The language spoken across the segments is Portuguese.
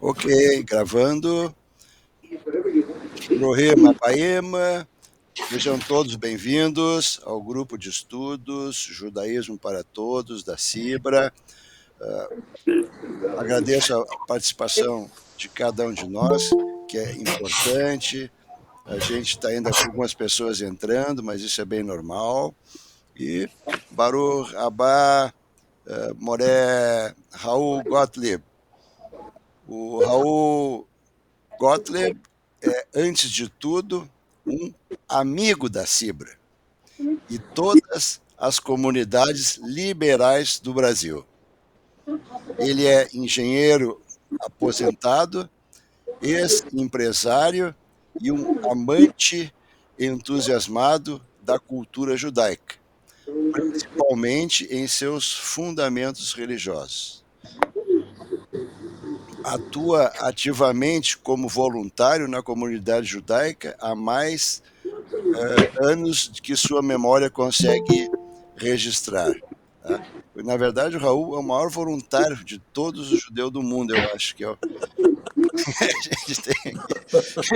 Ok, gravando. Rohe Mapaema, sejam todos bem-vindos ao grupo de estudos Judaísmo para Todos, da CIBRA. Agradeço a participação de cada um de nós, que é importante. A gente está ainda com algumas pessoas entrando, mas isso é bem normal. E Baruch Abba Moré Raul Gottlieb. O Raul Gottlieb é, antes de tudo, um amigo da CIBRA e todas as comunidades liberais do Brasil. Ele é engenheiro aposentado, ex-empresário e um amante entusiasmado da cultura judaica, principalmente em seus fundamentos religiosos. Atua ativamente como voluntário na comunidade judaica há mais anos que sua memória consegue registrar. Tá? Na verdade, o Raul é o maior voluntário de todos os judeus do mundo, eu acho que é a gente tem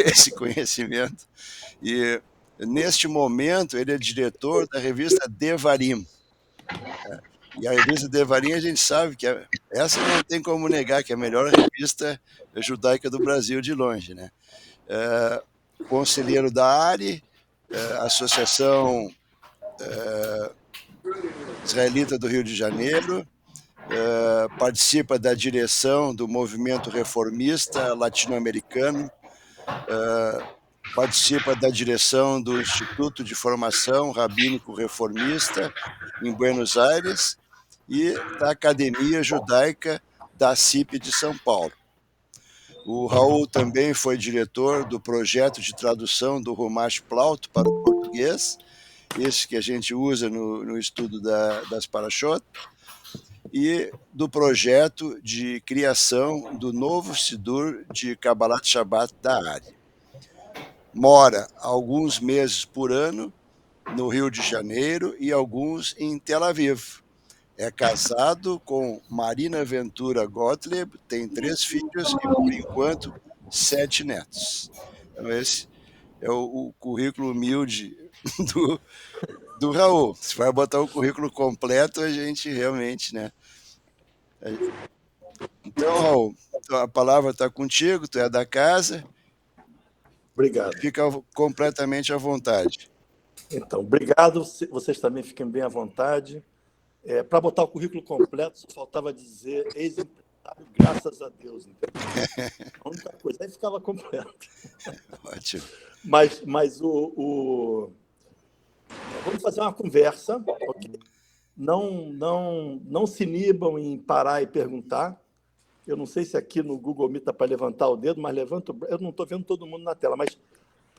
esse conhecimento. E neste momento ele é diretor da revista Devarim. E a revista Devarim a gente sabe que essa não tem como negar que é a melhor revista judaica do Brasil de longe, né? Conselheiro da ARI, Associação Israelita do Rio de Janeiro, participa da direção do movimento reformista latino-americano, participa da direção do Instituto de Formação Rabínico Reformista em Buenos Aires e da Academia Judaica da CIP de São Paulo. O Raul também foi diretor do projeto de tradução do Rumash Plauto para o português, esse que a gente usa no estudo das Parashot, e do projeto de criação do novo Sidur de Kabbalat Shabbat da ARI. Mora alguns meses por ano no Rio de Janeiro e alguns em Tel Aviv. É casado com Marina Ventura Gottlieb, tem 3 filhos e, por enquanto, 7 netos. Então, esse é o currículo humilde do Raul. Se vai botar o currículo completo, a gente realmente, né? Então, Raul, a palavra está contigo, tu é da casa. Obrigado. Fica completamente à vontade. Então, obrigado. Vocês também fiquem bem à vontade. Para botar o currículo completo, só faltava dizer ex-empresário, graças a Deus. A única coisa, aí ficava completo. Ótimo. Mas vamos fazer uma conversa, ok? Não se inibam em parar e perguntar. Eu não sei se aqui no Google Meet está para levantar o dedo, mas levanto. Eu não estou vendo todo mundo na tela, mas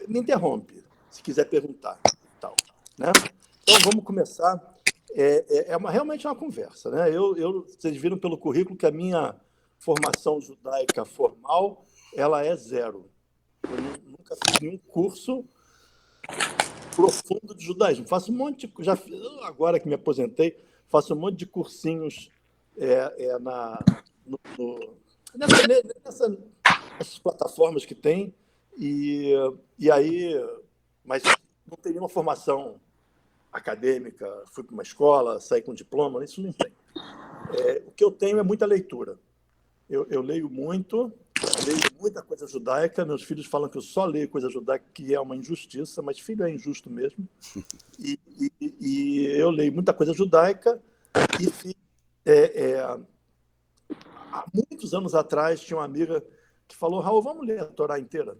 me interrompe se quiser perguntar. Tal, né? Então, vamos começar. Realmente uma conversa. Né? Vocês viram pelo currículo que a minha formação judaica formal ela é zero. Eu nunca fiz nenhum curso profundo de judaísmo. Faço um monte de... agora que me aposentei, faço um monte de cursinhos nessas plataformas que tem, e aí, mas não tem nenhuma formação acadêmica, fui para uma escola, saí com diploma, isso não tem. O que eu tenho é muita leitura. Eu leio muito, leio muita coisa judaica, meus filhos falam que eu só leio coisa judaica, que é uma injustiça, mas filho é injusto mesmo. E eu leio muita coisa judaica e fiz... há muitos anos atrás, tinha uma amiga que falou: Raul, vamos ler a Torá inteira?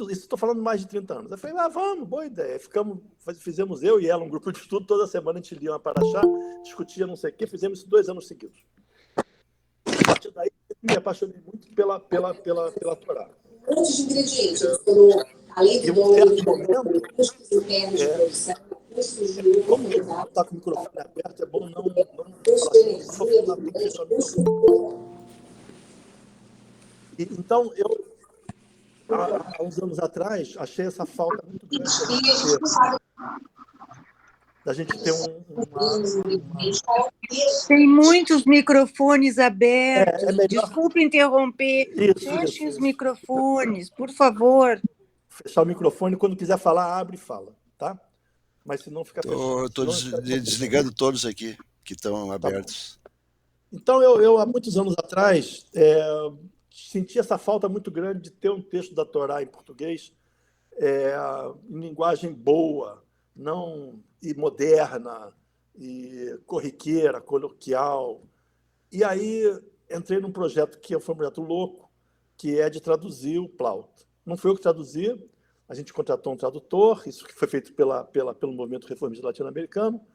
Isso estou falando mais de 30 anos. Eu falei: vamos, boa ideia. Fizemos eu e ela um grupo de estudo, toda semana a gente lia uma paraxá, discutia não sei o quê, fizemos isso 2 anos seguidos. A partir daí, me apaixonei muito pela Torá. Muitos ingredientes. Em um certo momento, como está com o microfone aberto, é bom não Então, eu, há uns anos atrás, achei essa falta muito grande. da gente ter Tem muitos microfones abertos. É melhor... Desculpe interromper. Feche os microfones, por favor. Fechar o microfone, quando quiser falar, abre e fala, tá? Mas se não fica fechado. Estou desligando todos aqui que estão abertos. Tá. Então, eu, há muitos anos atrás, senti essa falta muito grande de ter um texto da Torá em português, em linguagem boa, não e moderna, e corriqueira, coloquial. E aí entrei num projeto que foi um projeto louco, que é de traduzir o Plaut. Não foi eu que traduzi, a gente contratou um tradutor, isso que foi feito pelo movimento reformista latino-americano,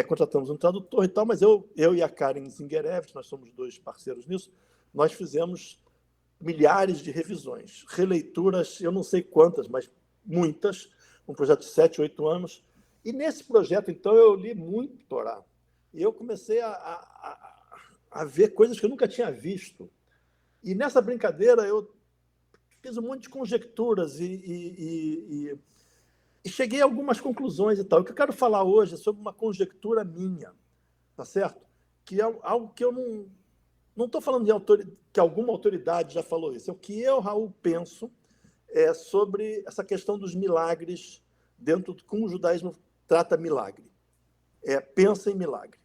contratamos um tradutor e tal, mas eu e a Karen Zingerevich, nós somos 2 parceiros nisso, nós fizemos milhares de revisões, releituras, eu não sei quantas, mas muitas, um projeto de 7, 8 anos. E nesse projeto, então, eu li muito Torá. E eu comecei a ver coisas que eu nunca tinha visto. E nessa brincadeira, eu fiz um monte de conjecturas e cheguei a algumas conclusões e tal. O que eu quero falar hoje é sobre uma conjectura minha, tá certo? Que é algo que eu não estou falando que alguma autoridade já falou isso. É o que eu, Raul, penso sobre essa questão dos milagres dentro de como o judaísmo trata milagre. Pensa em milagre.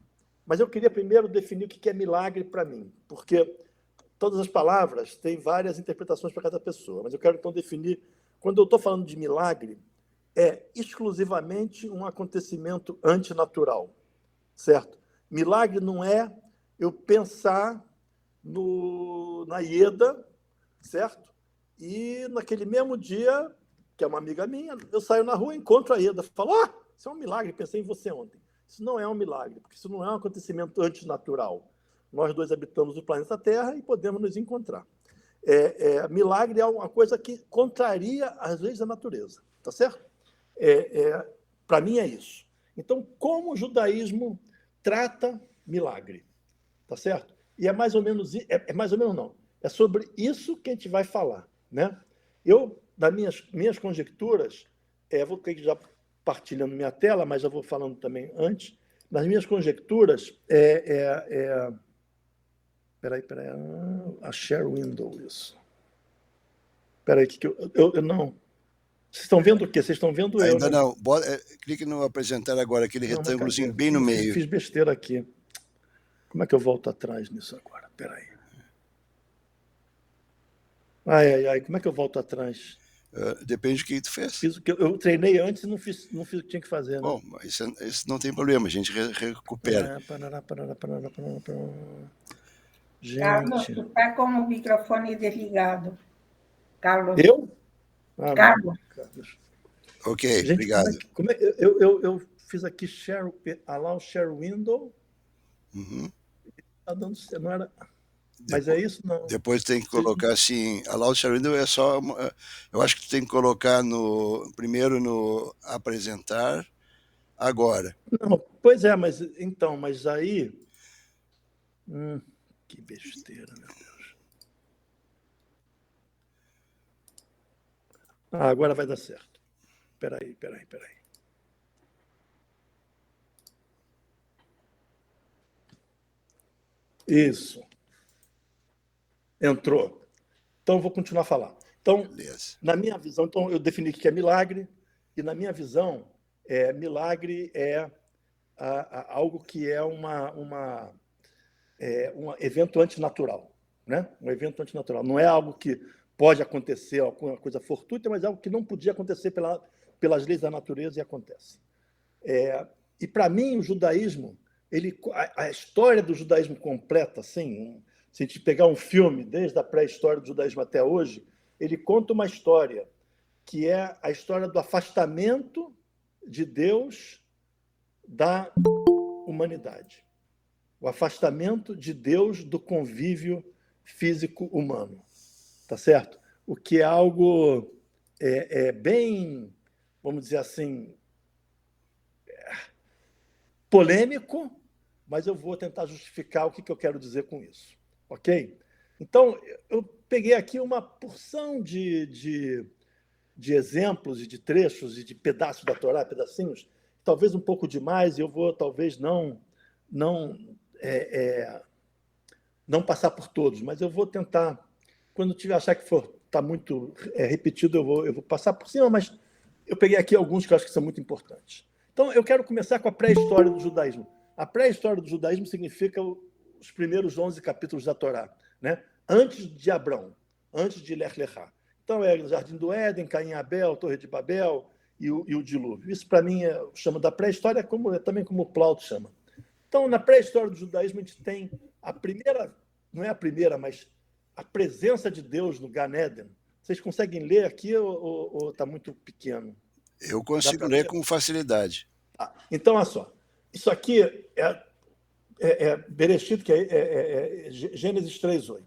Mas eu queria primeiro definir o que é milagre para mim, porque todas as palavras têm várias interpretações para cada pessoa, mas eu quero então definir, quando eu estou falando de milagre, é exclusivamente um acontecimento antinatural, certo? Milagre não é eu pensar na Ieda, certo? E naquele mesmo dia, que é uma amiga minha, eu saio na rua, encontro a Ieda, falo, isso é um milagre, pensei em você ontem. Isso não é um milagre, porque isso não é um acontecimento antinatural. Nós 2 habitamos o planeta Terra e podemos nos encontrar. Milagre é uma coisa que contraria as leis da natureza, tá certo? Para mim é isso. Então, como o judaísmo trata milagre, tá certo? E é mais ou menos não. É sobre isso que a gente vai falar, né? Eu, das minhas conjecturas, vou ter que já partilhando minha tela, mas já vou falando também antes. Nas minhas conjecturas, Peraí, a share window, isso. Peraí, que eu não... Vocês estão vendo o quê? Vocês estão vendo eu, Ainda né? Não. Clique no apresentar agora, aquele retângulozinho bem no meio. Fiz besteira aqui. Como é que eu volto atrás nisso agora? Peraí. Ai, como é que eu volto atrás? Depende do que tu fez. Fiz o que eu treinei antes e não fiz o que tinha que fazer. Né? Bom, isso não tem problema, a gente recupera. Gente. Carlos, tu está com o microfone desligado. Carlos. Eu? Carlos. Ok, gente, obrigado. Eu fiz aqui allow share window. Tá dando, não era... Mas é isso? Não. Depois tem que colocar assim, allow share window é só... Eu acho que tu tem que colocar primeiro no apresentar, agora. Não, pois é, mas aí... que besteira, meu Deus. Agora vai dar certo. Peraí. Isso. Entrou. Então, vou continuar a falar. Então, beleza. Na minha visão, então, eu defini o que é milagre, e na minha visão, milagre é algo que é um evento antinatural, né? Um evento antinatural. Não é algo que pode acontecer, alguma coisa fortuita, mas é algo que não podia acontecer pelas leis da natureza e acontece. E, para mim, o judaísmo, a história do judaísmo completa, assim, se a gente pegar um filme, desde a pré-história do judaísmo até hoje, ele conta uma história que é a história do afastamento de Deus da humanidade. O afastamento de Deus do convívio físico humano. Tá certo? O que é algo bem, vamos dizer assim, polêmico, mas eu vou tentar justificar o que eu quero dizer com isso. Ok? Então, eu peguei aqui uma porção de exemplos e de trechos e de pedaços da Torá, pedacinhos. talvez um pouco demais, e eu vou talvez não passar por todos, mas eu vou tentar, quando tiver achar que for está muito repetido, eu vou passar por cima, mas eu peguei aqui alguns que eu acho que são muito importantes. Então, eu quero começar com a pré-história do judaísmo. A pré-história do judaísmo significa os primeiros 11 capítulos da Torá, né? Antes de Abrão, antes de Lech Lechá. Então, é o Jardim do Éden, Caim e Abel, Torre de Babel e o dilúvio. Isso, para mim, eu chamo da pré-história, também como o Plauto chama. Então, na pré-história do judaísmo, a gente tem a primeira, não é a primeira, mas a presença de Deus no Gan Eden. Vocês conseguem ler aqui ou está muito pequeno? Eu consigo ler com facilidade. Então, olha só. Isso aqui é Bereshit, que é Gênesis 3:8.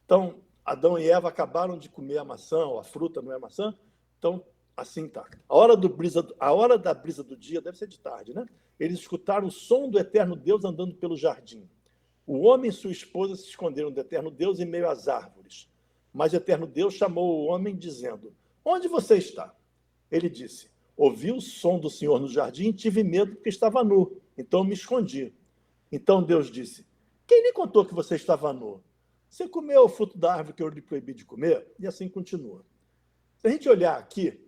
Então, Adão e Eva acabaram de comer a maçã, ou a fruta não é maçã. Então, assim tá. A hora da brisa do dia deve ser de tarde, né? Eles escutaram o som do eterno Deus andando pelo jardim. O homem e sua esposa se esconderam do eterno Deus em meio às árvores. Mas o eterno Deus chamou o homem, dizendo: onde você está? Ele disse: ouvi o som do Senhor no jardim e tive medo porque estava nu. Então me escondi. Então Deus disse: quem lhe contou que você estava nu? Você comeu o fruto da árvore que eu lhe proibi de comer? E assim continua. Se a gente olhar aqui,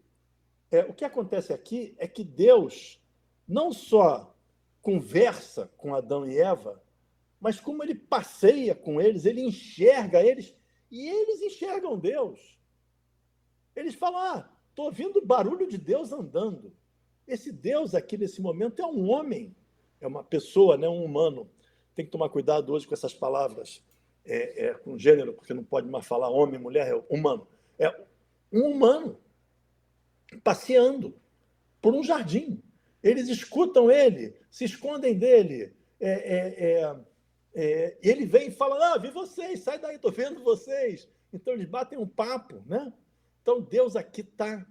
o que acontece aqui é que Deus não só conversa com Adão e Eva, mas como ele passeia com eles, ele enxerga eles, e eles enxergam Deus. Eles falam: estou ouvindo o barulho de Deus andando. Esse Deus aqui, nesse momento, é um homem, é uma pessoa, né, um humano. Tem que tomar cuidado hoje com essas palavras, com gênero, porque não pode mais falar homem, mulher, é humano. É um humano passeando por um jardim. Eles escutam ele, se escondem dele. Ele vem e fala: vi vocês, sai daí, estou vendo vocês. Então, eles batem um papo, né? Então, Deus aqui está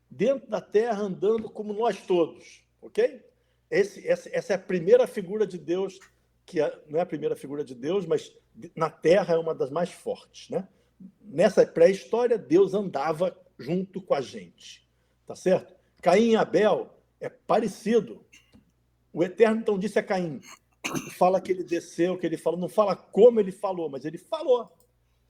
dentro da terra, andando como nós todos, ok? Essa é a primeira figura de Deus, que não é a primeira figura de Deus, mas na terra é uma das mais fortes, né? Nessa pré-história, Deus andava junto com a gente, tá certo? Caim e Abel é parecido. O Eterno, então, disse a Caim, fala que ele desceu, que ele falou, não fala como ele falou, mas ele falou.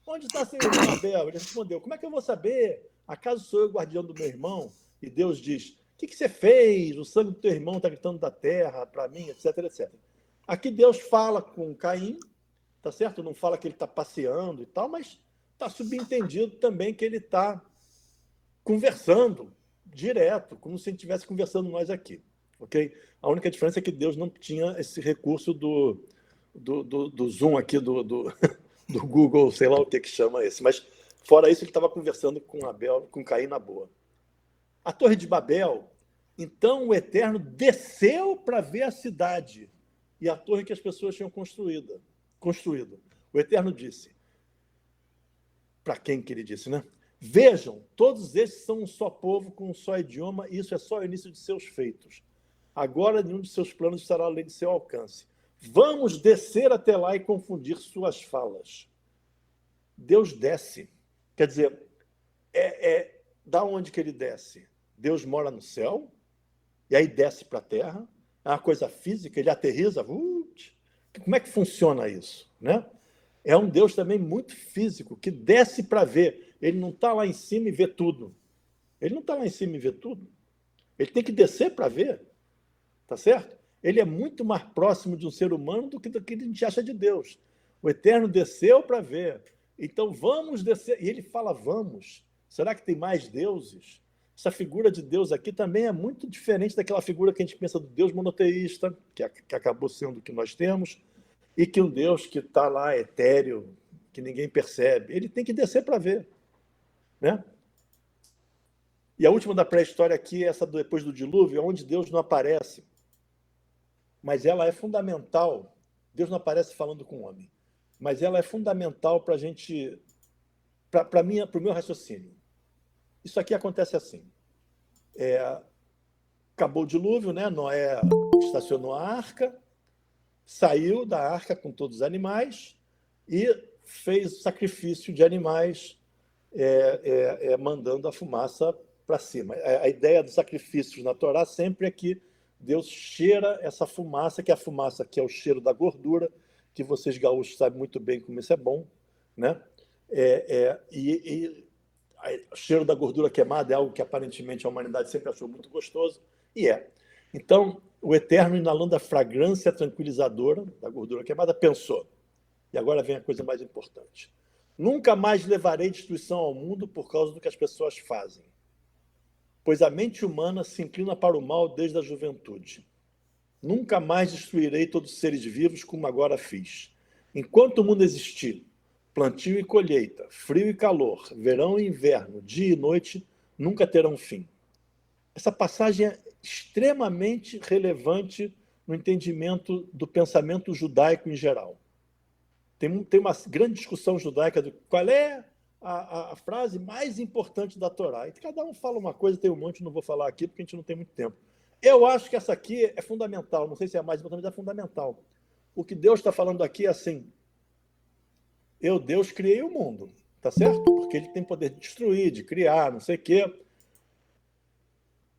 Onde está seu irmão Abel? Ele respondeu: como é que eu vou saber? Acaso sou eu o guardião do meu irmão? E Deus diz: o que você fez? O sangue do teu irmão está gritando da terra para mim, etc, etc. Aqui Deus fala com Caim, tá certo? Não fala que ele está passeando e tal, mas está subentendido também que ele está conversando direto, como se a gente estivesse conversando nós aqui, ok? A única diferença é que Deus não tinha esse recurso do Zoom aqui, do Google, sei lá o que chama esse, mas fora isso ele estava conversando com Abel, com Caim na boa. A Torre de Babel, então o Eterno desceu para ver a cidade e a torre que as pessoas tinham construído. O Eterno disse, para quem que ele disse, né? Vejam, todos esses são um só povo com um só idioma, e isso é só o início de seus feitos. Agora nenhum de seus planos estará além de seu alcance. Vamos descer até lá e confundir suas falas. Deus desce. Quer dizer, da onde que ele desce? Deus mora no céu, e aí desce para a terra. É uma coisa física, ele aterriza. Como é que funciona isso, né? É um Deus também muito físico, que desce para ver. Ele não está lá em cima e vê tudo. Ele não está lá em cima e vê tudo. Ele tem que descer para ver. Tá certo? Ele é muito mais próximo de um ser humano do que a gente acha de Deus. O Eterno desceu para ver. Então vamos descer. E ele fala: vamos. Será que tem mais deuses? Essa figura de Deus aqui também é muito diferente daquela figura que a gente pensa do Deus monoteísta, que acabou sendo o que nós temos, e que um Deus que está lá etéreo, que ninguém percebe. Ele tem que descer para ver, né? E a última da pré-história aqui é essa depois do dilúvio, onde Deus não aparece. Mas ela é fundamental. Deus não aparece falando com o homem, mas ela é fundamental para a gente, para o meu raciocínio. Isso aqui acontece assim. Acabou o dilúvio, né? Noé estacionou a arca, saiu da arca com todos os animais e fez sacrifício de animais, mandando a fumaça para cima. A ideia dos sacrifícios na Torá sempre é que Deus cheira essa fumaça, que é a fumaça que é o cheiro da gordura, que vocês gaúchos sabem muito bem como isso é bom, né? O cheiro da gordura queimada é algo que aparentemente a humanidade sempre achou muito gostoso, e é. Então, o Eterno, inalando a fragrância tranquilizadora da gordura queimada, pensou, e agora vem a coisa mais importante: nunca mais levarei destruição ao mundo por causa do que as pessoas fazem, pois a mente humana se inclina para o mal desde a juventude. Nunca mais destruirei todos os seres vivos como agora fiz. Enquanto o mundo existir, plantio e colheita, frio e calor, verão e inverno, dia e noite, nunca terão fim. Essa passagem é extremamente relevante no entendimento do pensamento judaico em geral. Tem uma grande discussão judaica de qual é a frase mais importante da Torá. E cada um fala uma coisa, tem um monte, não vou falar aqui porque a gente não tem muito tempo. Eu acho que essa aqui é fundamental, não sei se é a mais importante, mas é fundamental. O que Deus está falando aqui é assim: eu, Deus, criei o mundo, tá certo? Porque ele tem poder de destruir, de criar, não sei o quê.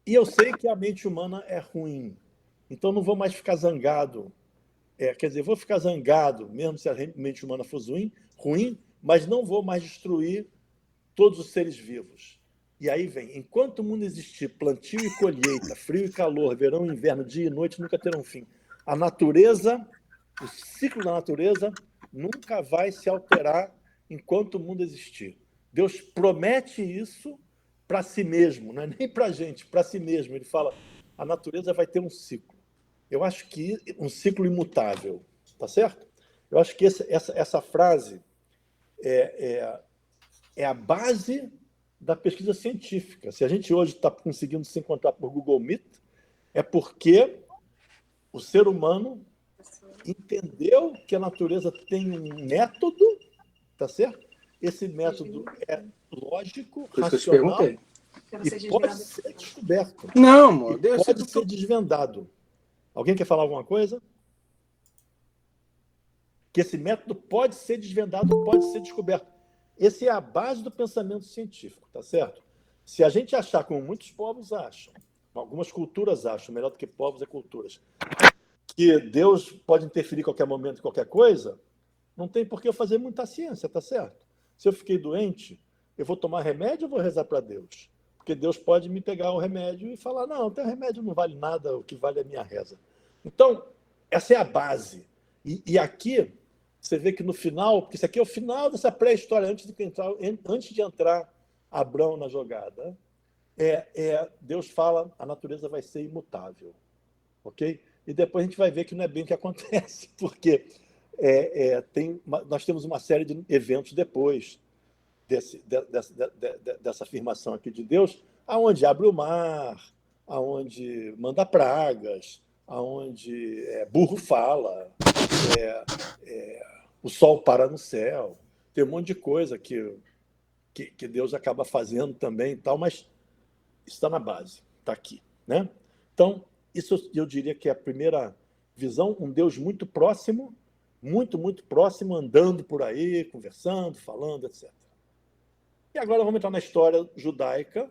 E eu sei que a mente humana é ruim, então não vou mais ficar zangado. Quer dizer, vou ficar zangado, mesmo se a mente humana fosse ruim, mas não vou mais destruir todos os seres vivos. E aí vem, enquanto o mundo existir, plantio e colheita, frio e calor, verão e inverno, dia e noite, nunca terão fim. A natureza, o ciclo da natureza, nunca vai se alterar enquanto o mundo existir. Deus promete isso para si mesmo, não é nem para a gente, para si mesmo. Ele fala, a natureza vai ter um ciclo. Eu acho que um ciclo imutável, tá certo? Eu acho que essa frase é a base da pesquisa científica. Se a gente hoje está conseguindo se encontrar por Google Meet, é porque o ser humano entendeu que a natureza tem um método, tá certo? Esse método é lógico, racional e pode ser descoberto. Não, amor. Pode ser desvendado. Alguém quer falar alguma coisa? Que esse método pode ser desvendado, pode ser descoberto. Essa é a base do pensamento científico, tá certo? Se a gente achar, como muitos povos acham, algumas culturas acham, melhor do que povos é culturas, que Deus pode interferir em qualquer momento, em qualquer coisa, não tem por que eu fazer muita ciência, tá certo? Se eu fiquei doente, eu vou tomar remédio ou vou rezar para Deus? Porque Deus pode me pegar o remédio e falar, não, teu remédio não vale nada, o que vale é a minha reza. Então, essa é a base. E aqui, você vê que no final, porque isso aqui é o final dessa pré-história, antes de entrar Abrão na jogada, Deus fala, a natureza vai ser imutável. Ok? E depois a gente vai ver que não é bem o que acontece, porque nós temos uma série de eventos depois dessa afirmação aqui de Deus, aonde abre o mar, aonde manda pragas, aonde burro fala, o sol para no céu, tem um monte de coisa que Deus acaba fazendo também e tal, mas isso está na base, está aqui, né? Então, isso eu diria que é a primeira visão, um Deus muito próximo, muito próximo, andando por aí, conversando, falando, etc. E agora vamos entrar na história judaica,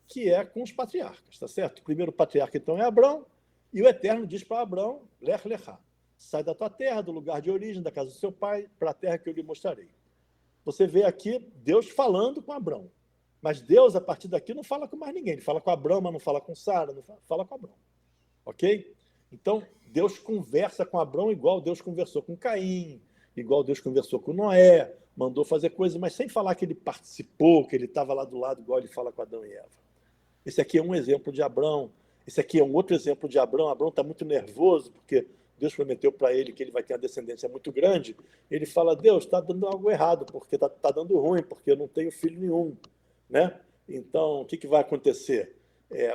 que é com os patriarcas, tá certo? O primeiro patriarca, então, é Abrão, e o Eterno diz para Abrão, Lech Lechá, sai da tua terra, do lugar de origem, da casa do seu pai, para a terra que eu lhe mostrarei. Você vê aqui Deus falando com Abrão. Mas Deus, a partir daqui, não fala com mais ninguém. Ele fala com Abrão, mas não fala com Sara, não fala com Abrão. Ok? Então, Deus conversa com Abrão igual Deus conversou com Caim, igual Deus conversou com Noé, mandou fazer coisas, mas sem falar que ele participou, que ele estava lá do lado, igual ele fala com Adão e Eva. Esse aqui é um exemplo de Abrão. Esse aqui é um outro exemplo de Abrão. Abrão está muito nervoso, porque Deus prometeu para ele que ele vai ter uma descendência muito grande. Ele fala, Deus, está dando algo errado, porque está dando ruim, porque eu não tenho filho nenhum. Né? Então, o que vai acontecer?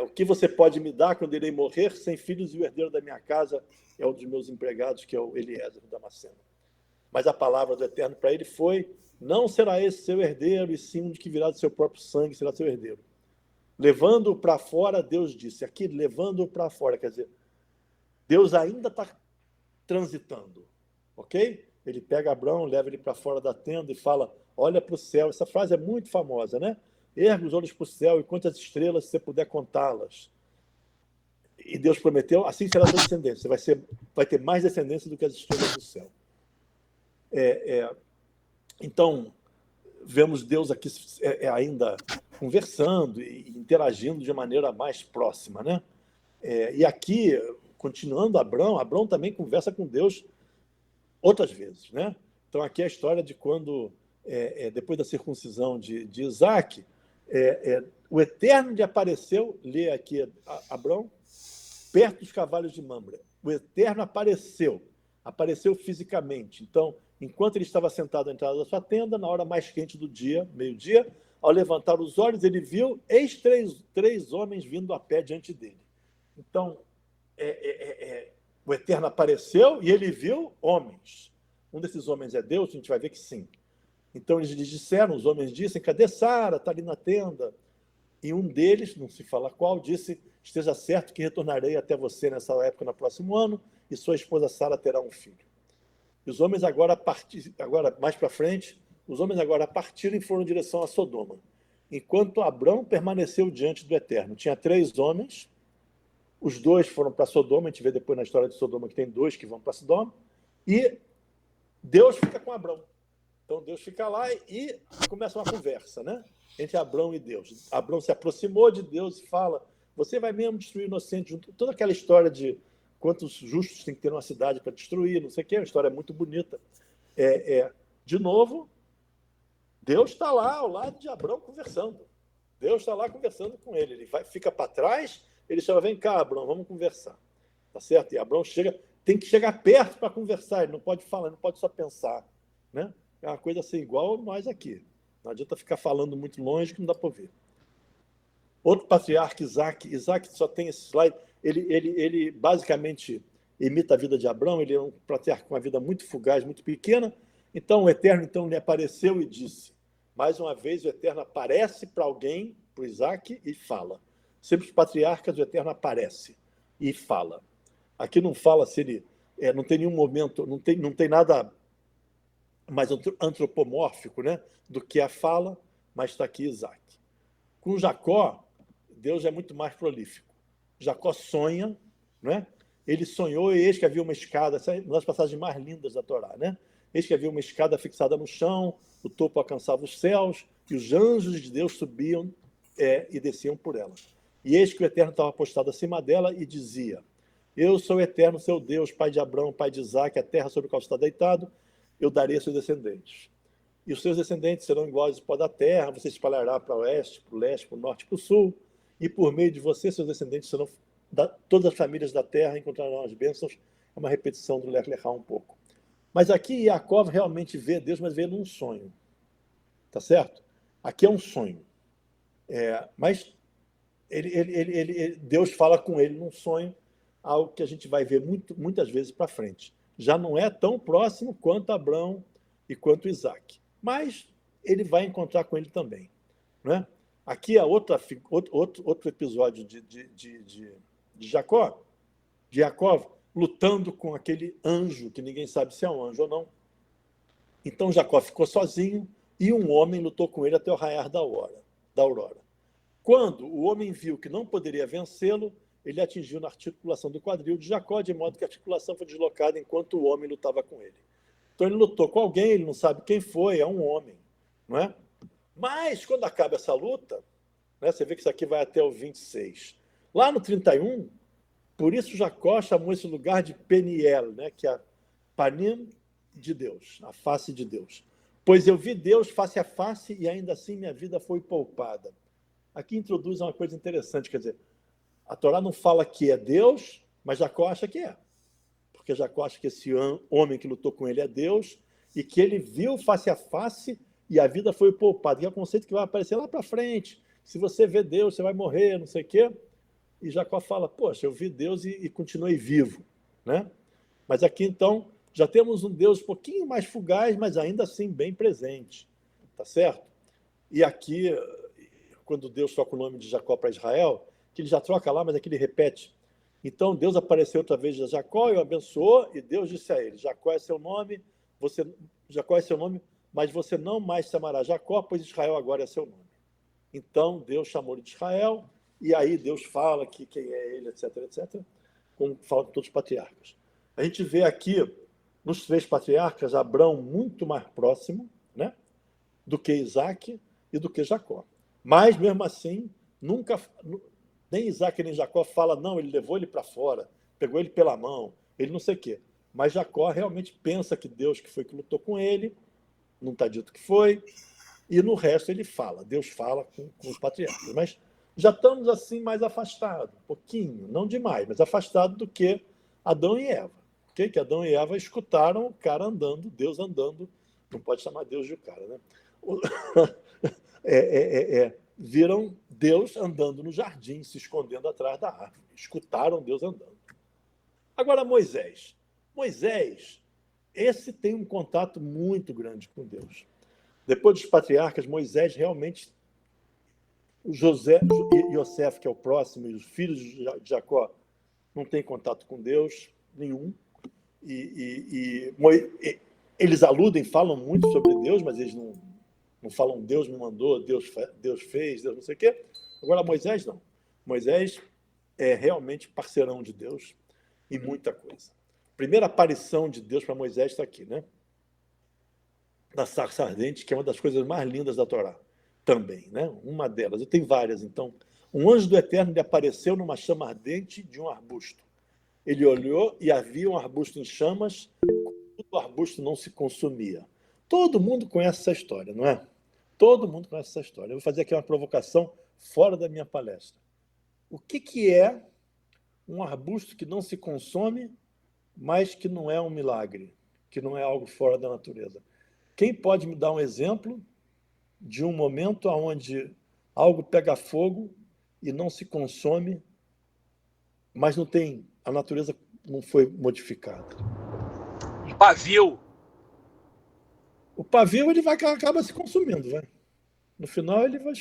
O que você pode me dar quando irei morrer sem filhos e o herdeiro da minha casa é um dos meus empregados, que é o Eliezer da Damasceno. Mas a palavra do Eterno para ele foi, não será esse seu herdeiro, e sim um de que virá do seu próprio sangue será seu herdeiro. Levando-o para fora, Deus disse. Aqui, levando-o para fora, quer dizer, Deus ainda está transitando, ok? Ele pega Abrão, leva ele para fora da tenda e fala, olha para o céu. Essa frase é muito famosa, né? Erga os olhos para o céu e conte as estrelas se você puder contá-las. E Deus prometeu, assim será a sua descendência. Vai ter mais descendência do que as estrelas do céu. Então, vemos Deus aqui ainda conversando e interagindo de maneira mais próxima, né? E aqui, continuando Abrão também conversa com Deus outras vezes, né? Então, aqui é a história de quando, depois da circuncisão de Isaac, o Eterno lhe apareceu, lê aqui Abrão, perto dos cavalos de Mamre. O Eterno apareceu fisicamente. Então, enquanto ele estava sentado à entrada da sua tenda, na hora mais quente do dia, meio-dia, ao levantar os olhos, ele viu, eis três homens vindo a pé diante dele. Então, o Eterno apareceu e ele viu homens. Um desses homens é Deus, a gente vai ver que sim. Então, eles lhes disseram, os homens disseram, cadê Sara? Está ali na tenda. E um deles, não se fala qual, disse, esteja certo que retornarei até você nessa época, no próximo ano, e sua esposa Sara terá um filho. E os homens agora mais para frente, os homens agora partiram e foram em direção a Sodoma. Enquanto Abrão permaneceu diante do Eterno. Tinha 3 homens, os 2 foram para Sodoma, a gente vê depois na história de Sodoma que tem 2 que vão para Sodoma, e Deus fica com Abrão. Então Deus fica lá e começa uma conversa, né? Entre Abrão e Deus. Abrão se aproximou de Deus e fala, você vai mesmo destruir o inocente? Toda aquela história de quantos justos tem que ter numa cidade para destruir, não sei o quê, uma história muito bonita. De novo, Deus está lá ao lado de Abrão conversando. Deus está lá conversando com ele. Ele fica para trás, ele chama, vem cá, Abrão, vamos conversar. Tá certo? E Abrão tem que chegar perto para conversar, ele não pode falar, não pode só pensar, né? É uma coisa assim, igual nós aqui. Não adianta ficar falando muito longe que não dá para ouvir. Outro patriarca, Isaac só tem esse slide, ele basicamente imita a vida de Abrão, ele é um patriarca com uma vida muito fugaz, muito pequena. Então, o Eterno lhe apareceu e disse, mais uma vez o Eterno aparece para alguém, para o Isaac, e fala. Sempre os patriarcas, o Eterno aparece e fala. Aqui não fala se ele... não tem nenhum momento, não tem nada mais antropomórfico, né, do que a fala, mas está aqui Isaac. Com Jacó, Deus é muito mais prolífico. Jacó sonha, né? Ele sonhou e eis que havia uma escada, essa é uma das passagens mais lindas da Torá, né? Eis que havia uma escada fixada no chão, o topo alcançava os céus, e os anjos de Deus subiam e desciam por ela. E eis que o Eterno estava postado acima dela e dizia, eu sou o Eterno, seu Deus, pai de Abrão, pai de Isaac, a terra sobre a qual está deitado, eu darei a seus descendentes. E os seus descendentes serão iguais ao pó da terra, você se espalhará para o oeste, para o leste, para o norte e para o sul, e por meio de você, seus descendentes serão... todas as famílias da terra encontrarão as bênçãos. É uma repetição do Lech Lechá um pouco. Mas aqui Jacob realmente vê Deus, mas vê num sonho. Tá certo? Aqui é um sonho. Mas Deus fala com ele num sonho, algo que a gente vai ver muitas vezes para frente. Já não é tão próximo quanto Abrão e quanto Isaac. Mas ele vai encontrar com ele também. Né? Aqui é outro episódio de Jacó, de Jacó lutando com aquele anjo, que ninguém sabe se é um anjo ou não. Então Jacó ficou sozinho e um homem lutou com ele até o raiar da aurora. Quando o homem viu que não poderia vencê-lo, ele atingiu na articulação do quadril de Jacó, de modo que a articulação foi deslocada enquanto o homem lutava com ele. Então ele lutou com alguém, ele não sabe quem foi, é um homem. Não é? Mas, quando acaba essa luta, né, você vê que isso aqui vai até o 26. Lá no 31, por isso Jacó chamou esse lugar de Peniel, né, que é Panim de Deus, a face de Deus. Pois eu vi Deus face a face e ainda assim minha vida foi poupada. Aqui introduz uma coisa interessante, quer dizer, a Torá não fala que é Deus, mas Jacó acha que é. Porque Jacó acha que esse homem que lutou com ele é Deus e que ele viu face a face e a vida foi poupada. Que é um conceito que vai aparecer lá para frente. Se você vê Deus, você vai morrer, não sei o quê. E Jacó fala, poxa, eu vi Deus e continuei vivo. Né? Mas aqui, então, já temos um Deus um pouquinho mais fugaz, mas ainda assim bem presente. Tá certo? E aqui, quando Deus troca o nome de Jacó para Israel, que ele já troca lá, mas aqui ele repete. Então, Deus apareceu outra vez a Jacó e o abençoou, e Deus disse a ele, Jacó é seu nome, mas você não mais chamará Jacó, pois Israel agora é seu nome. Então, Deus chamou-lhe de Israel, e aí Deus fala que quem é ele, etc., etc., como fala com todos os patriarcas. A gente vê aqui, nos 3 patriarcas, Abraão muito mais próximo, né, do que Isaac e do que Jacó. Mas, mesmo assim, nunca, nem Isaac nem Jacó fala, não, ele levou ele para fora, pegou ele pela mão, ele não sei o quê. Mas Jacó realmente pensa que Deus que foi que lutou com ele, não está dito que foi, e no resto ele fala, Deus fala com os patriarcas. Mas já estamos assim mais afastados, um pouquinho, não demais, mas afastados do que Adão e Eva. Okay? Que Adão e Eva escutaram o cara andando, Deus andando, não pode chamar Deus de o cara, né? Viram Deus andando no jardim, se escondendo atrás da árvore. Escutaram Deus andando. Agora, Moisés, esse tem um contato muito grande com Deus. Depois dos patriarcas, Moisés realmente, José e Yosef, que é o próximo, e os filhos de Jacó, não têm contato com Deus nenhum. Eles aludem, falam muito sobre Deus, mas eles não falam Deus me mandou, Deus fez, Deus não sei o quê. Agora, Moisés não. Moisés é realmente parceirão de Deus em muita coisa. A primeira aparição de Deus para Moisés está aqui, né? Na sarça ardente, que é uma das coisas mais lindas da Torá. Também, né? Uma delas. Eu tenho várias, então. Um anjo do Eterno lhe apareceu numa chama ardente de um arbusto. Ele olhou e havia um arbusto em chamas, o arbusto não se consumia. Todo mundo conhece essa história, não é? Todo mundo conhece essa história. Eu vou fazer aqui uma provocação fora da minha palestra. O que é um arbusto que não se consome, mas que não é um milagre, que não é algo fora da natureza? Quem pode me dar um exemplo de um momento onde algo pega fogo e não se consome, mas não tem, a natureza não foi modificada? Um pavio. O pavio ele acaba se consumindo, vai. No final ele vai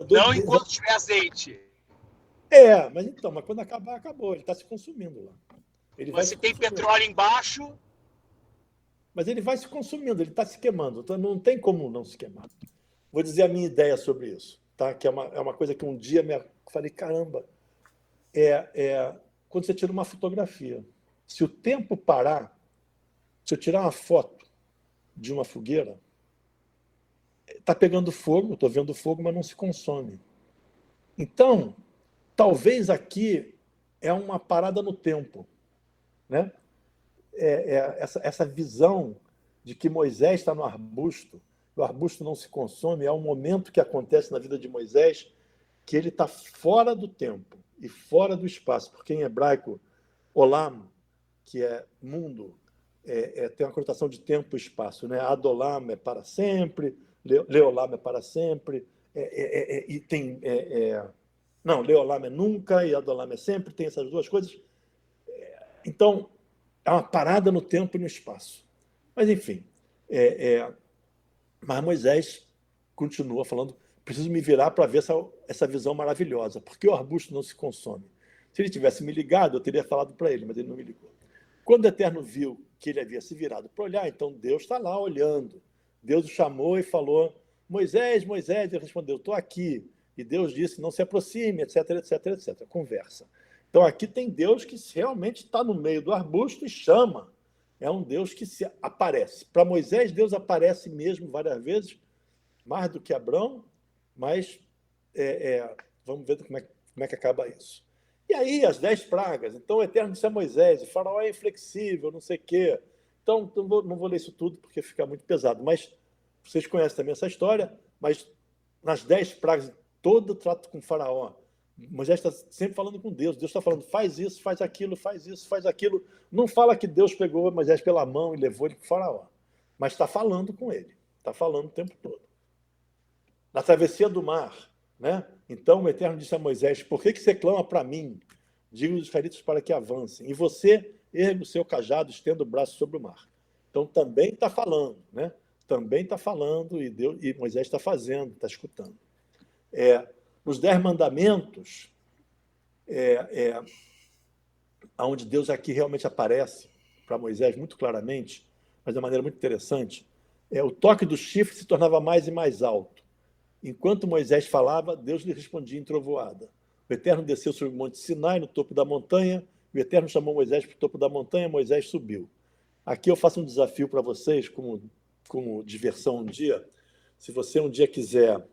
não enquanto tiver azeite. Mas quando acabar, acabou. Ele está se consumindo lá. Você tem petróleo embaixo. Mas ele vai se consumindo, ele está se queimando. Então não tem como não se queimar. Vou dizer a minha ideia sobre isso, tá? Que é uma coisa que um dia falei, caramba, quando você tira uma fotografia, se o tempo parar, se eu tirar uma foto de uma fogueira, está pegando fogo, estou vendo fogo, mas não se consome. Então, talvez aqui é uma parada no tempo, né? Essa visão de que Moisés está no arbusto, o arbusto não se consome, é um momento que acontece na vida de Moisés que ele está fora do tempo e fora do espaço, porque em hebraico, olam, que é mundo, tem uma conotação de tempo e espaço, né? Adolam é para sempre, leolam é para sempre, e tem... não, leolam é nunca e adolam é sempre, tem essas duas coisas. Então, é uma parada no tempo e no espaço. Mas, enfim, mas Moisés continua falando, preciso me virar para ver essa visão maravilhosa, porque o arbusto não se consome. Se ele tivesse me ligado, eu teria falado para ele, mas ele não me ligou. Quando o Eterno viu que ele havia se virado para olhar, então Deus está lá olhando. Deus o chamou e falou, Moisés, Moisés, ele respondeu, estou aqui. E Deus disse, não se aproxime, etc, etc, etc. Conversa. Então, aqui tem Deus que realmente está no meio do arbusto e chama. É um Deus que se aparece. Para Moisés, Deus aparece mesmo várias vezes, mais do que Abrão, mas vamos ver como é que acaba isso. E aí, as 10 pragas. Então, o Eterno disse a Moisés, o faraó é inflexível, não sei o quê. Então, não vou ler isso tudo, porque fica muito pesado. Mas vocês conhecem também essa história, mas nas 10 pragas, todo o trato com o faraó, Moisés está sempre falando com Deus. Deus está falando, faz isso, faz aquilo, faz isso, faz aquilo. Não fala que Deus pegou Moisés pela mão e levou ele para o faraó. Mas está falando com ele. Está falando o tempo todo. Na travessia do mar, né? Então o Eterno disse a Moisés, por que você clama para mim? Diga aos israelitas para que avancem. E você ergue o seu cajado, estenda o braço sobre o mar. Então também está falando, né? Também está falando e Moisés está fazendo, está escutando. Nos 10 mandamentos, onde Deus aqui realmente aparece para Moisés muito claramente, mas de uma maneira muito interessante, o toque do chifre se tornava mais e mais alto. Enquanto Moisés falava, Deus lhe respondia em trovoada. O Eterno desceu sobre o monte Sinai, no topo da montanha. O Eterno chamou Moisés para o topo da montanha, Moisés subiu. Aqui eu faço um desafio para vocês, como diversão um dia. Se você um dia quiser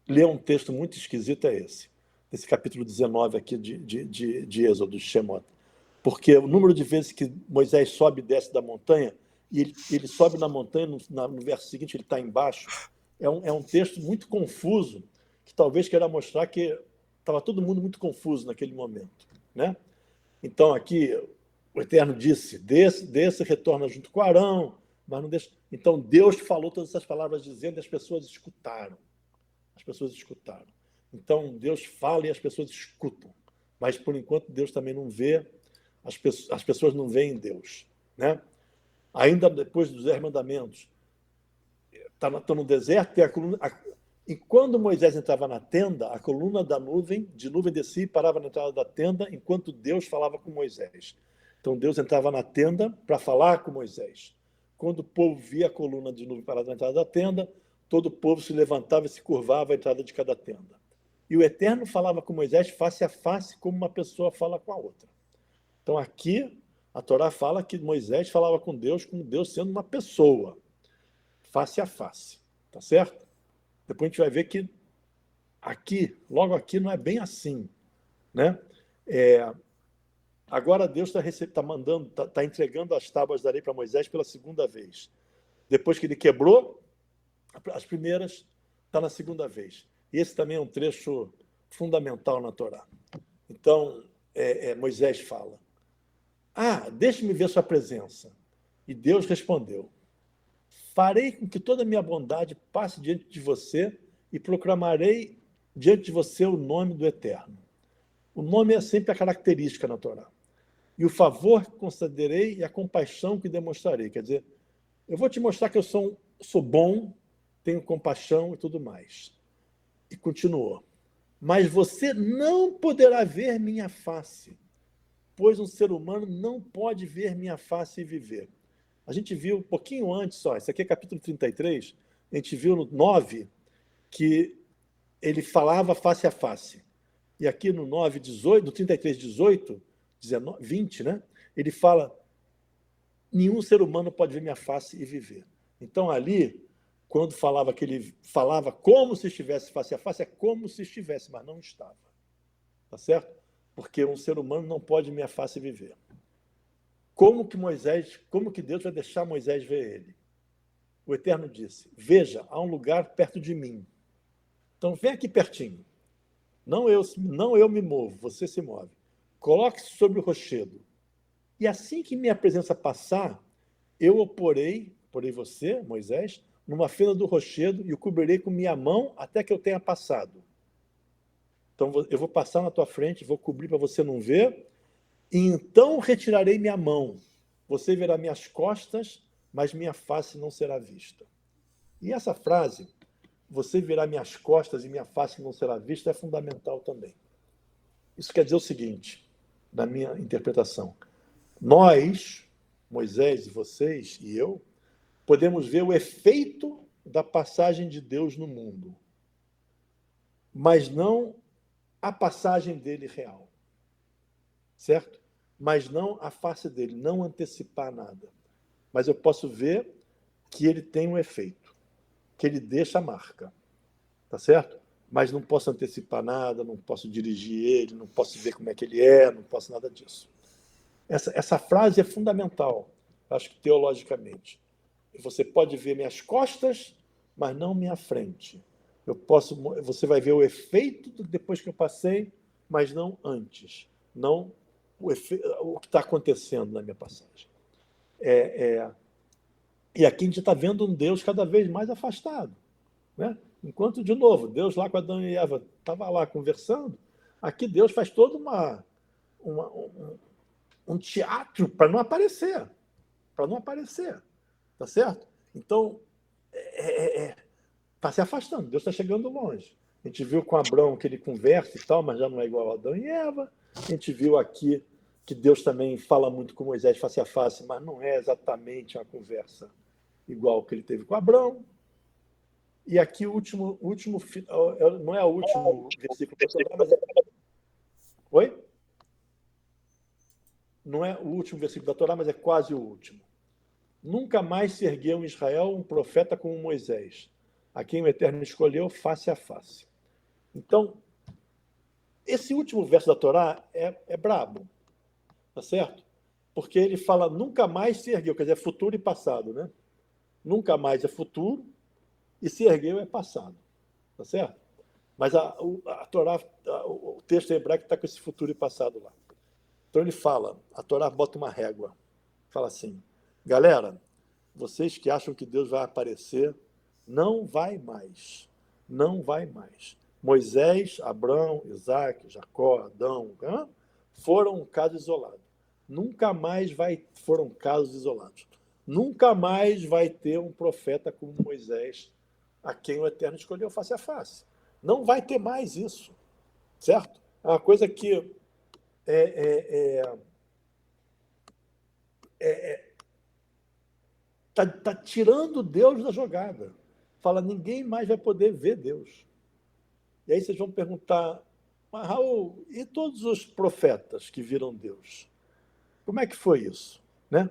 ler um texto muito esquisito, é esse capítulo 19 aqui de Êxodo, de Shemot. Porque o número de vezes que Moisés sobe e desce da montanha, e ele sobe na montanha, no verso seguinte ele está embaixo, é um texto muito confuso, que talvez queira mostrar que estava todo mundo muito confuso naquele momento, né? Então, aqui, o Eterno disse, desce, retorna junto com Arão, mas não deixa... Então, Deus falou todas essas palavras dizendo e as pessoas escutaram. As pessoas escutaram. Então, Deus fala e as pessoas escutam. Mas, por enquanto, Deus também não vê, as pessoas não veem Deus, né? Ainda depois dos 10 mandamentos, estão no deserto, e a coluna... E quando Moisés entrava na tenda, a coluna de nuvem descia e parava na entrada da tenda, enquanto Deus falava com Moisés. Então, Deus entrava na tenda para falar com Moisés. Quando o povo via a coluna de nuvem parada na entrada da tenda, todo o povo se levantava e se curvava à entrada de cada tenda. E o Eterno falava com Moisés face a face, como uma pessoa fala com a outra. Então, aqui, a Torá fala que Moisés falava com Deus sendo uma pessoa, face a face. Tá certo? Depois a gente vai ver que logo aqui, não é bem assim, né? Agora Deus está entregando as tábuas da areia para Moisés pela segunda vez. Depois que ele quebrou as primeiras, está na segunda vez. E esse também é um trecho fundamental na Torá. Então, Moisés fala, deixe-me ver sua presença. E Deus respondeu, farei com que toda a minha bondade passe diante de você e proclamarei diante de você o nome do Eterno. O nome é sempre a característica na Torá. E o favor que concederei e a compaixão que demonstrarei. Quer dizer, eu vou te mostrar que eu sou bom, tenho compaixão e tudo mais. E continuou. Mas você não poderá ver minha face, pois um ser humano não pode ver minha face e viver. A gente viu um pouquinho antes, isso aqui é capítulo 33, a gente viu no 9 que ele falava face a face. E aqui no 9, 18, no 33, 18, 19, 20, né? Ele fala, nenhum ser humano pode ver minha face e viver. Então ali, quando falava que ele falava como se estivesse face a face, é como se estivesse, mas não estava. Tá certo? Porque um ser humano não pode ver minha face e viver. Como que Deus vai deixar Moisés ver ele? O Eterno disse, veja, há um lugar perto de mim. Então, vem aqui pertinho. Não eu me movo, você se move. Coloque-se sobre o rochedo. E assim que minha presença passar, eu porei você, Moisés, numa fenda do rochedo e o cobrirei com minha mão até que eu tenha passado. Então, eu vou passar na tua frente, vou cobrir para você não ver, e então retirarei minha mão. Você verá minhas costas, mas minha face não será vista. E essa frase, você verá minhas costas e minha face não será vista, é fundamental também. Isso quer dizer o seguinte, na minha interpretação. Nós, Moisés e vocês e eu, podemos ver o efeito da passagem de Deus no mundo, mas não a passagem dele real. Certo? Mas não a face dele, não antecipar nada. Mas eu posso ver que ele tem um efeito, que ele deixa a marca. Tá certo? Mas não posso antecipar nada, não posso dirigir ele, não posso ver como é que ele é, não posso nada disso. Essa frase é fundamental, acho que teologicamente. Você pode ver minhas costas, mas não minha frente. Você vai ver o efeito depois que eu passei, mas não antes. Não o que está acontecendo na minha passagem. E aqui a gente está vendo um Deus cada vez mais afastado, né? Enquanto, de novo, Deus lá com Adão e Eva estava lá conversando, aqui Deus faz todo um teatro para não aparecer. Tá certo? Então, está se afastando, Deus está chegando longe. A gente viu com Abraão que ele conversa e tal, mas já não é igual a Adão e Eva. A gente viu aqui que Deus também fala muito com Moisés face a face, mas não é exatamente uma conversa igual que ele teve com Abraão. E aqui o último não é o último versículo da Torá, mas Oi? Não é o último versículo da Torá, mas é quase o último. Nunca mais se ergueu em Israel um profeta como Moisés, a quem o Eterno escolheu face a face. Então, esse último verso da Torá é brabo, tá certo? Porque ele fala nunca mais se ergueu, quer dizer, é futuro e passado, né? Nunca mais é futuro e se ergueu é passado, tá certo? Mas a Torá, o texto hebraico está com esse futuro e passado lá. Então ele fala, a Torá bota uma régua, fala assim, galera, vocês que acham que Deus vai aparecer, não vai mais, não vai mais. Moisés, Abraão, Isaac, Jacó, Adão, foram um caso isolado. Nunca mais foram casos isolados. Nunca mais vai ter um profeta como Moisés, a quem o Eterno escolheu face a face. Não vai ter mais isso, certo? É uma coisa que tá tirando Deus da jogada. Fala, ninguém mais vai poder ver Deus. E aí vocês vão perguntar, mas Raul, e todos os profetas que viram Deus? Como é que foi isso? Né?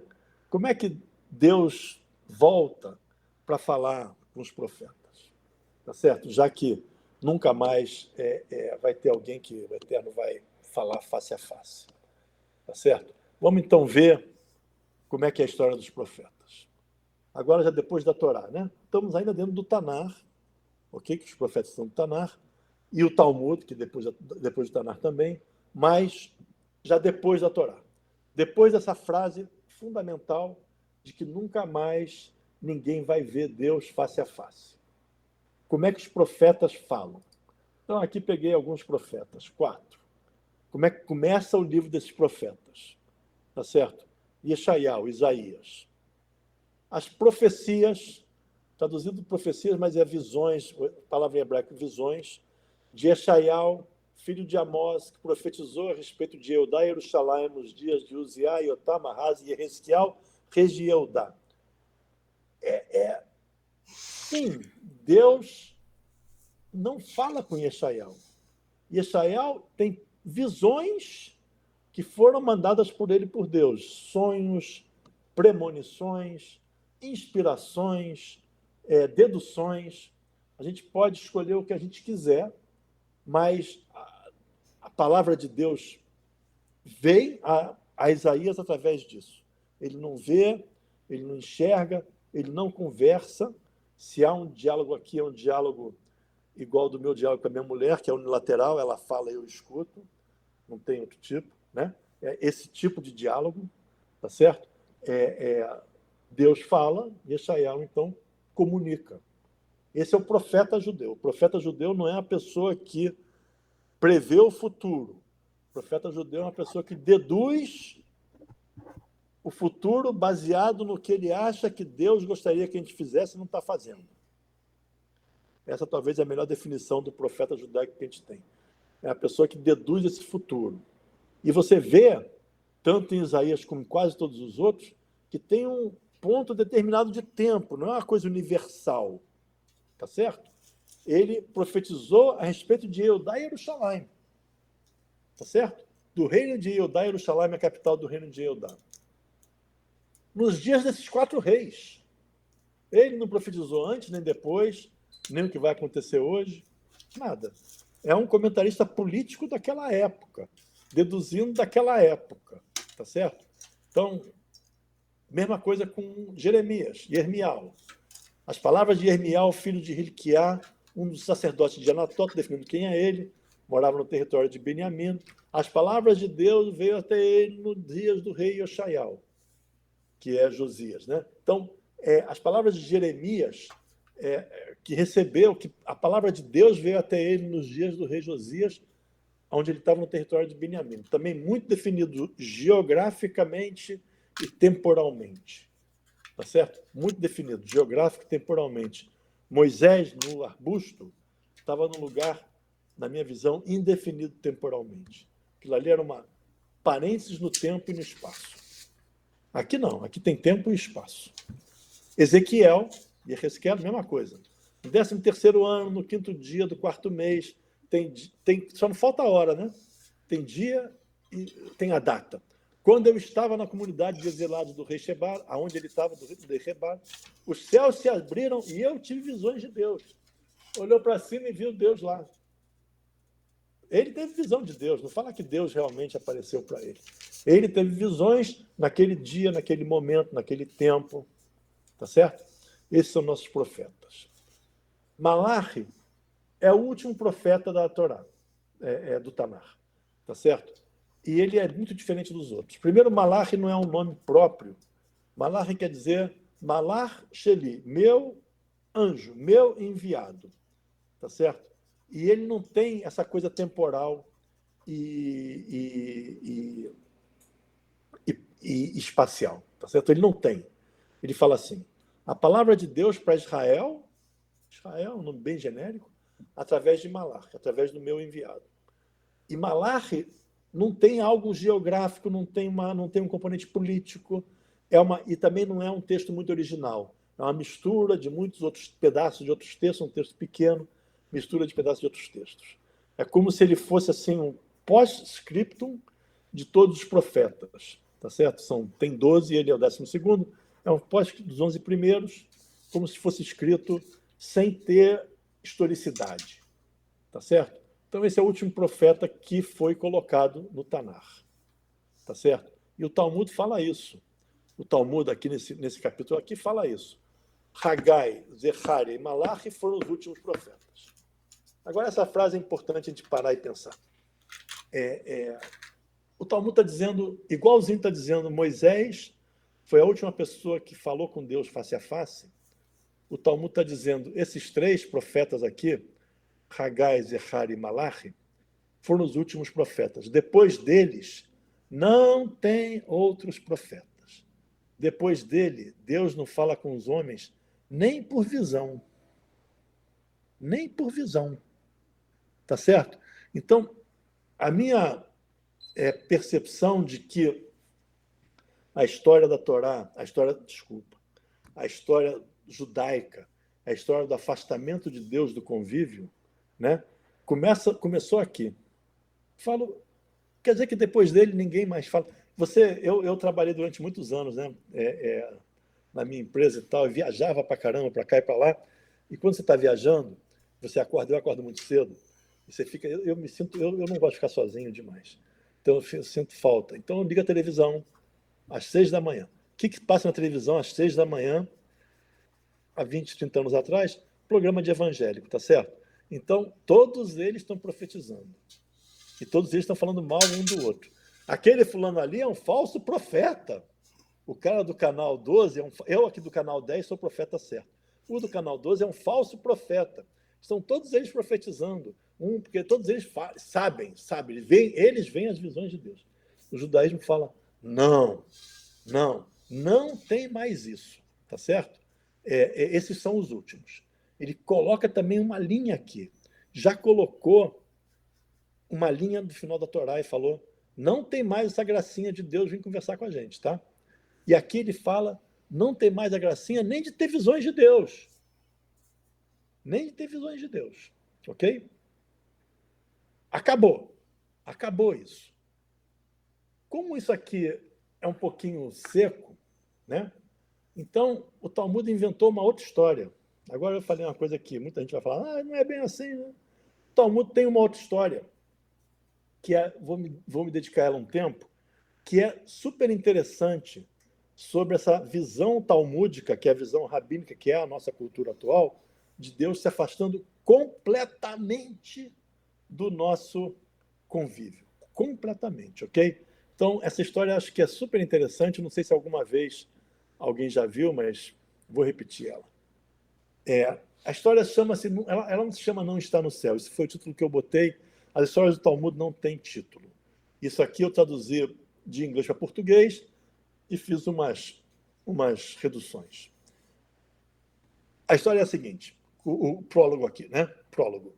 Como é que Deus volta para falar com os profetas? Tá certo? Já que nunca mais vai ter alguém que o Eterno vai falar face a face. Tá certo? Vamos então ver como é que é a história dos profetas. Agora, já depois da Torá, né? Estamos ainda dentro do Tanar, ok? Que os profetas estão no Tanar, e o Talmud, que depois do Tanar também, mas já depois da Torá. Depois dessa frase fundamental de que nunca mais ninguém vai ver Deus face a face. Como é que os profetas falam? Então, aqui peguei alguns profetas, 4. Como é que começa o livro desses profetas? Tá certo? Yeshayahu, Isaías. As profecias, traduzido profecias, mas é visões, palavra em hebraico, visões, de Yeshayahu, filho de Amós, que profetizou a respeito de Eudá e Jerusalém nos dias de Uziá, Yotam, Ahaz e Ezequiel, reis de Eudá. Sim, Deus não fala com Yeshayahu. Yeshayahu tem visões que foram mandadas por ele por Deus, sonhos, premonições, inspirações, deduções. A gente pode escolher o que a gente quiser, mas a palavra de Deus vem a Isaías através disso. Ele não vê, ele não enxerga, ele não conversa. Se há um diálogo aqui, é um diálogo igual do meu diálogo com a minha mulher, que é unilateral, ela fala e eu escuto, não tem outro tipo, né? É esse tipo de diálogo, tá certo? Deus fala e Yeshayahu, então, comunica. Esse é o profeta judeu. O profeta judeu não é a pessoa que prevê o futuro. O profeta judeu é uma pessoa que deduz o futuro baseado no que ele acha que Deus gostaria que a gente fizesse e não está fazendo. Essa talvez é a melhor definição do profeta judaico que a gente tem. É a pessoa que deduz esse futuro. E você vê, tanto em Isaías como em quase todos os outros, que tem um ponto determinado de tempo, não é uma coisa universal. Tá certo? Ele profetizou a respeito de Eudá e Jerusalém. Tá certo? Do reino de Eudá, Jerusalém é a capital do reino de Eudá. Nos dias desses 4 reis. Ele não profetizou antes, nem depois, nem o que vai acontecer hoje. Nada. É um comentarista político daquela época, deduzindo daquela época. Tá certo? Então, mesma coisa com Jeremias, Yermial. As palavras de Yermial, filho de Hilquiá, um dos sacerdotes de Anatot, definindo quem é ele, morava no território de Beniamim. As palavras de Deus veio até ele nos dias do rei Yoshayahu, que é Josias, né? Então, as palavras de Jeremias, que recebeu, que a palavra de Deus veio até ele nos dias do rei Josias, onde ele estava no território de Beniamim. Também muito definido geograficamente e temporalmente. Tá certo? Muito definido, geográfico e temporalmente. Moisés, no arbusto, estava num lugar, na minha visão, indefinido temporalmente. Aquilo ali era uma parênteses no tempo e no espaço. Aqui não, aqui tem tempo e espaço. Ezequiel e Ezequiel, mesma coisa. No 13º ano, no 5º dia do 4º mês, só não falta a hora, né? Tem dia e tem a data. Quando eu estava na comunidade de exilados do rei Shebar, aonde ele estava, do rei Shebar, os céus se abriram e eu tive visões de Deus. Olhou para cima e viu Deus lá. Ele teve visão de Deus, não fala que Deus realmente apareceu para ele. Ele teve visões naquele dia, naquele momento, naquele tempo. Tá certo? Esses são nossos profetas. Malachi é o último profeta da Torá, do Tanar. Tá certo? E ele é muito diferente dos outros. Primeiro, Malachi não é um nome próprio. Malachi quer dizer Malach Sheli, meu anjo, meu enviado. Tá certo? E ele não tem essa coisa temporal e espacial. Tá certo? Ele não tem. Ele fala assim, a palavra de Deus para Israel é um nome bem genérico, através de Malachi, através do meu enviado. E Malachi não tem algo geográfico, não tem um componente político, e também não é um texto muito original. É uma mistura de muitos outros pedaços de outros textos, um texto pequeno, mistura de pedaços de outros textos. É como se ele fosse assim um post-scriptum de todos os profetas. Tá certo? Tem 12 e ele é o 12º. É um post dos 11 primeiros, como se fosse escrito sem ter historicidade. Tá certo? Então, esse é o último profeta que foi colocado no Tanar. Tá certo? E o Talmud fala isso. O Talmud, aqui nesse capítulo aqui, fala isso. Hagai, Zecharia e Malachi foram os últimos profetas. Agora, essa frase é importante a gente parar e pensar. O Talmud está dizendo, igualzinho está dizendo, Moisés foi a última pessoa que falou com Deus face a face. O Talmud está dizendo, esses 3 profetas aqui, Hagai, Zecharia e Malachi, foram os últimos profetas. Depois deles, não tem outros profetas. Depois dele, Deus não fala com os homens nem por visão. Nem por visão. Tá certo? Então, a minha percepção de que a história da Torá, a história judaica, a história do afastamento de Deus do convívio, né, começou aqui. Quer dizer que depois dele ninguém mais fala. Eu trabalhei durante muitos anos, né, na minha empresa e tal, e viajava para caramba, para cá e para lá. E quando você está viajando, eu acordo muito cedo, e você fica, eu não gosto de ficar sozinho demais. Então eu sinto falta. Então eu ligo a televisão às 6 da manhã. O que passa na televisão às 6 da manhã, há 20, 30 anos atrás? Programa de evangélico, tá certo? Então, todos eles estão profetizando. E todos eles estão falando mal um do outro. Aquele fulano ali é um falso profeta. O cara do canal 12, eu aqui do canal 10 sou profeta certo. O do canal 12 é um falso profeta. Estão todos eles profetizando. Porque todos eles sabem, eles veem as visões de Deus. O judaísmo fala, não tem mais isso. Tá certo? Esses são os últimos. Ele coloca também uma linha aqui. Já colocou uma linha no final da Torá e falou, não tem mais essa gracinha de Deus vir conversar com a gente, tá? E aqui ele fala, não tem mais a gracinha nem de ter visões de Deus. Nem de ter visões de Deus. Ok? Acabou isso. Como isso aqui é um pouquinho seco, né? Então, o Talmud inventou uma outra história. Agora eu falei uma coisa aqui, muita gente vai falar, não é bem assim, né? O Talmud tem uma outra história, que vou me dedicar a ela um tempo, que é super interessante sobre essa visão talmúdica, que é a visão rabínica, que é a nossa cultura atual, de Deus se afastando completamente do nosso convívio. Completamente, ok? Então, essa história acho que é super interessante, não sei se alguma vez alguém já viu, mas vou repetir ela. A história chama-se, ela não se chama Não Está no Céu, esse foi o título que eu botei. As histórias do Talmud não têm título. Isso aqui eu traduzi de inglês para português e fiz umas reduções. A história é a seguinte, o prólogo aqui, né? Prólogo.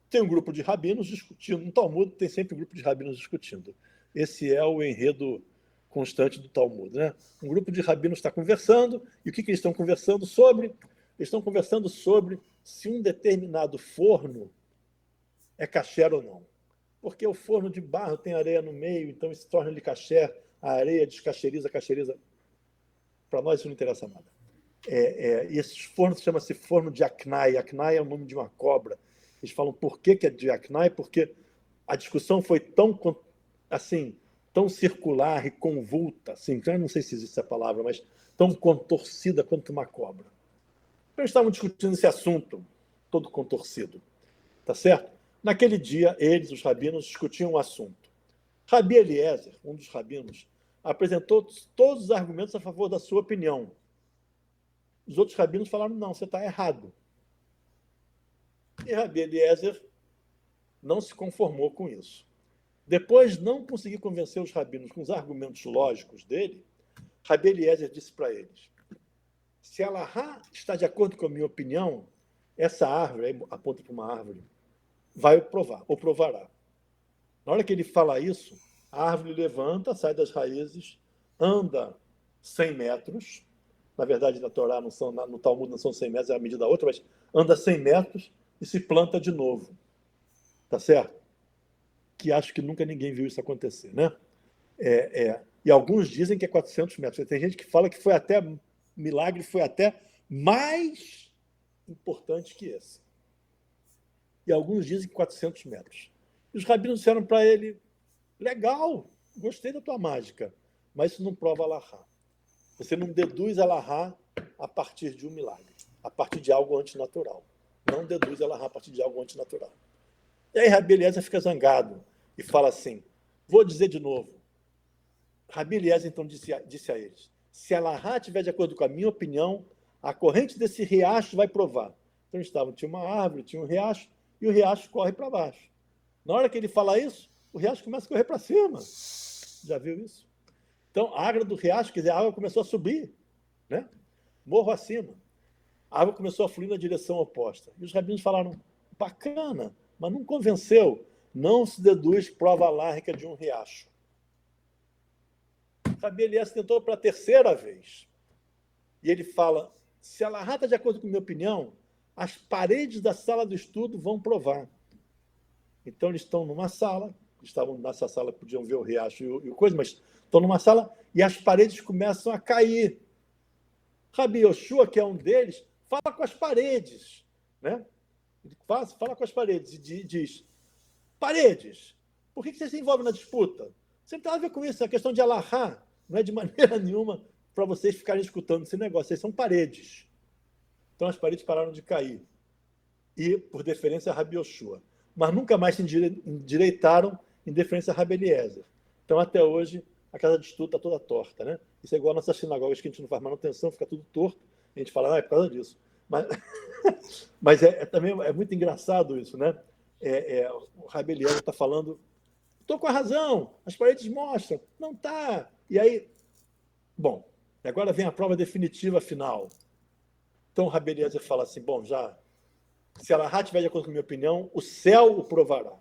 Tem um grupo de rabinos discutindo, no Talmud tem sempre um grupo de rabinos discutindo. Esse é o enredo constante do Talmud, né? Um grupo de rabinos está conversando, e o que eles estão conversando sobre? Eles estão conversando sobre se um determinado forno é kasher ou não. Porque o forno de barro tem areia no meio, então isso torna ele kasher, a areia descasheriza, casheriza. Para nós isso não interessa nada. E esses fornos chama-se forno de Aknai. Aknai é o nome de uma cobra. Eles falam por que é de Aknai, porque a discussão foi tão circular e convulta, assim, eu não sei se existe essa palavra, mas tão contorcida quanto uma cobra. Então, eles estavam discutindo esse assunto, todo contorcido. Tá certo? Naquele dia, eles, os rabinos, discutiam o assunto. Rabi Eliezer, um dos rabinos, apresentou todos os argumentos a favor da sua opinião. Os outros rabinos falaram, não, você está errado. E Rabi Eliezer não se conformou com isso. Depois de não conseguir convencer os rabinos com os argumentos lógicos dele, Rabi Eliezer disse para eles, se a Allahá está de acordo com a minha opinião, essa árvore, aí aponta para uma árvore, vai provar, ou provará. Na hora que ele fala isso, a árvore levanta, sai das raízes, anda 100 metros, na verdade na Torá, no Talmud não são 100 metros, é a medida da outra, mas anda 100 metros e se planta de novo. Tá certo? Que acho que nunca ninguém viu isso acontecer, né? E alguns dizem que é 400 metros. Tem gente que fala que foi até milagre, foi até mais importante que esse. E alguns dizem que 400 metros. E os rabinos disseram para ele, legal, gostei da tua mágica, mas isso não prova Allahá. Você não deduz Allahá a partir de um milagre, a partir de algo antinatural. Não deduz Allahá a partir de algo antinatural. E aí Rabi Eliezer fica zangado e fala assim, vou dizer de novo. Rabi Eliezer então disse a eles, se Allahá estiver de acordo com a minha opinião, a corrente desse riacho vai provar. Então tinha uma árvore, tinha um riacho, e o riacho corre para baixo. Na hora que ele fala isso, o riacho começa a correr para cima. Já viu isso? Então, a água do riacho, quer dizer, a água começou a subir, né? Morro acima. A água começou a fluir na direção oposta. E os rabinos falaram, bacana, mas não convenceu. Não se deduz prova lárgica de um riacho. Rabi Eliezer tentou para a terceira vez. E ele fala, se a Allahá está de acordo com a minha opinião, as paredes da sala do estudo vão provar. Então, eles estão numa sala, estavam nessa sala, podiam ver o riacho e o coisa, mas estão numa sala e as paredes começam a cair. Rabi Yoshua, que é um deles, fala com as paredes, né? Ele fala com as paredes e diz, paredes, por que você se envolve na disputa? Você não tem nada a ver com isso, é a questão de Allahá, não é de maneira nenhuma para vocês ficarem escutando esse negócio, vocês são paredes. Então, as paredes pararam de cair. E, por deferência, a Rabi Yoshua. Mas nunca mais se endireitaram em deferência a Rabi Eliezer. Então, até hoje, a casa de estudo está toda torta, né? Isso é igual às nossas sinagogas, que a gente não faz manutenção, fica tudo torto. A gente fala, é por causa disso. Mas também é muito engraçado isso, né? O Rabi Eliezer está falando, estou com a razão, as paredes mostram, não está. E aí, bom, agora vem a prova definitiva final. Então, o Rabi Eliezer fala assim, bom, se Allahá tiver de acordo com a minha opinião, o céu o provará.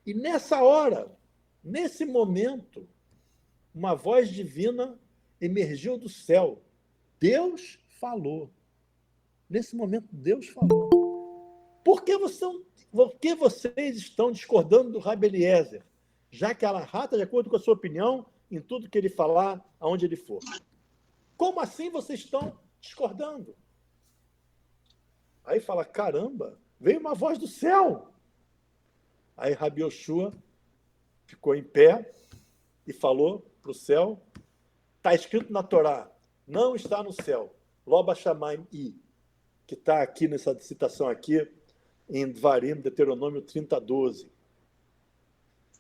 E nessa hora, nesse momento, uma voz divina emergiu do céu. Deus falou. Nesse momento, Deus falou. Por que vocês estão discordando do Rabi Eliezer? Já que Allahá está de acordo com a sua opinião em tudo que ele falar, aonde ele for. Como assim vocês estão discordando? Aí fala, caramba, veio uma voz do céu. Aí Rabi Yoshua ficou em pé e falou para o céu, está escrito na Torá, não está no céu, Loba Shamayim I, que está aqui nessa citação aqui, em Dvarim, Deuteronômio 30:12,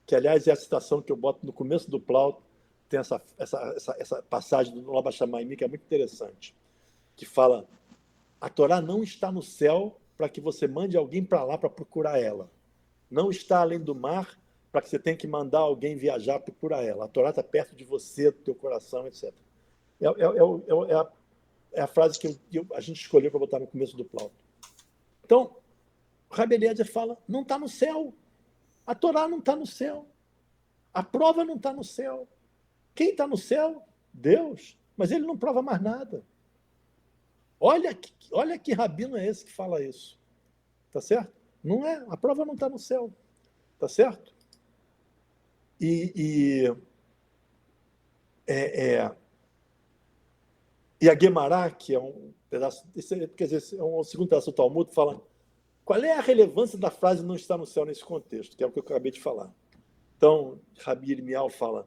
que, aliás, é a citação que eu boto no começo do Plauto, tem essa passagem do Loba Shamayim I, que é muito interessante, que fala, a Torá não está no céu para que você mande alguém para lá para procurar ela. Não está além do mar para que você tenha que mandar alguém viajar para procurar ela. A Torá está perto de você, do teu coração, etc. É a frase que a gente escolheu para botar no começo do Plauto. Então, o Rabi Eliezer fala, não está no céu. A Torá não está no céu. A prova não está no céu. Quem está no céu? Deus. Mas ele não prova mais nada. Olha que rabino é esse que fala isso. Tá certo? Não é. A prova não está no céu. Tá certo? E a Guemará, que é um pedaço, quer dizer, é um segundo pedaço do Talmud, fala qual é a relevância da frase não está no céu nesse contexto, que é o que eu acabei de falar. Então, Rabi Irmial fala,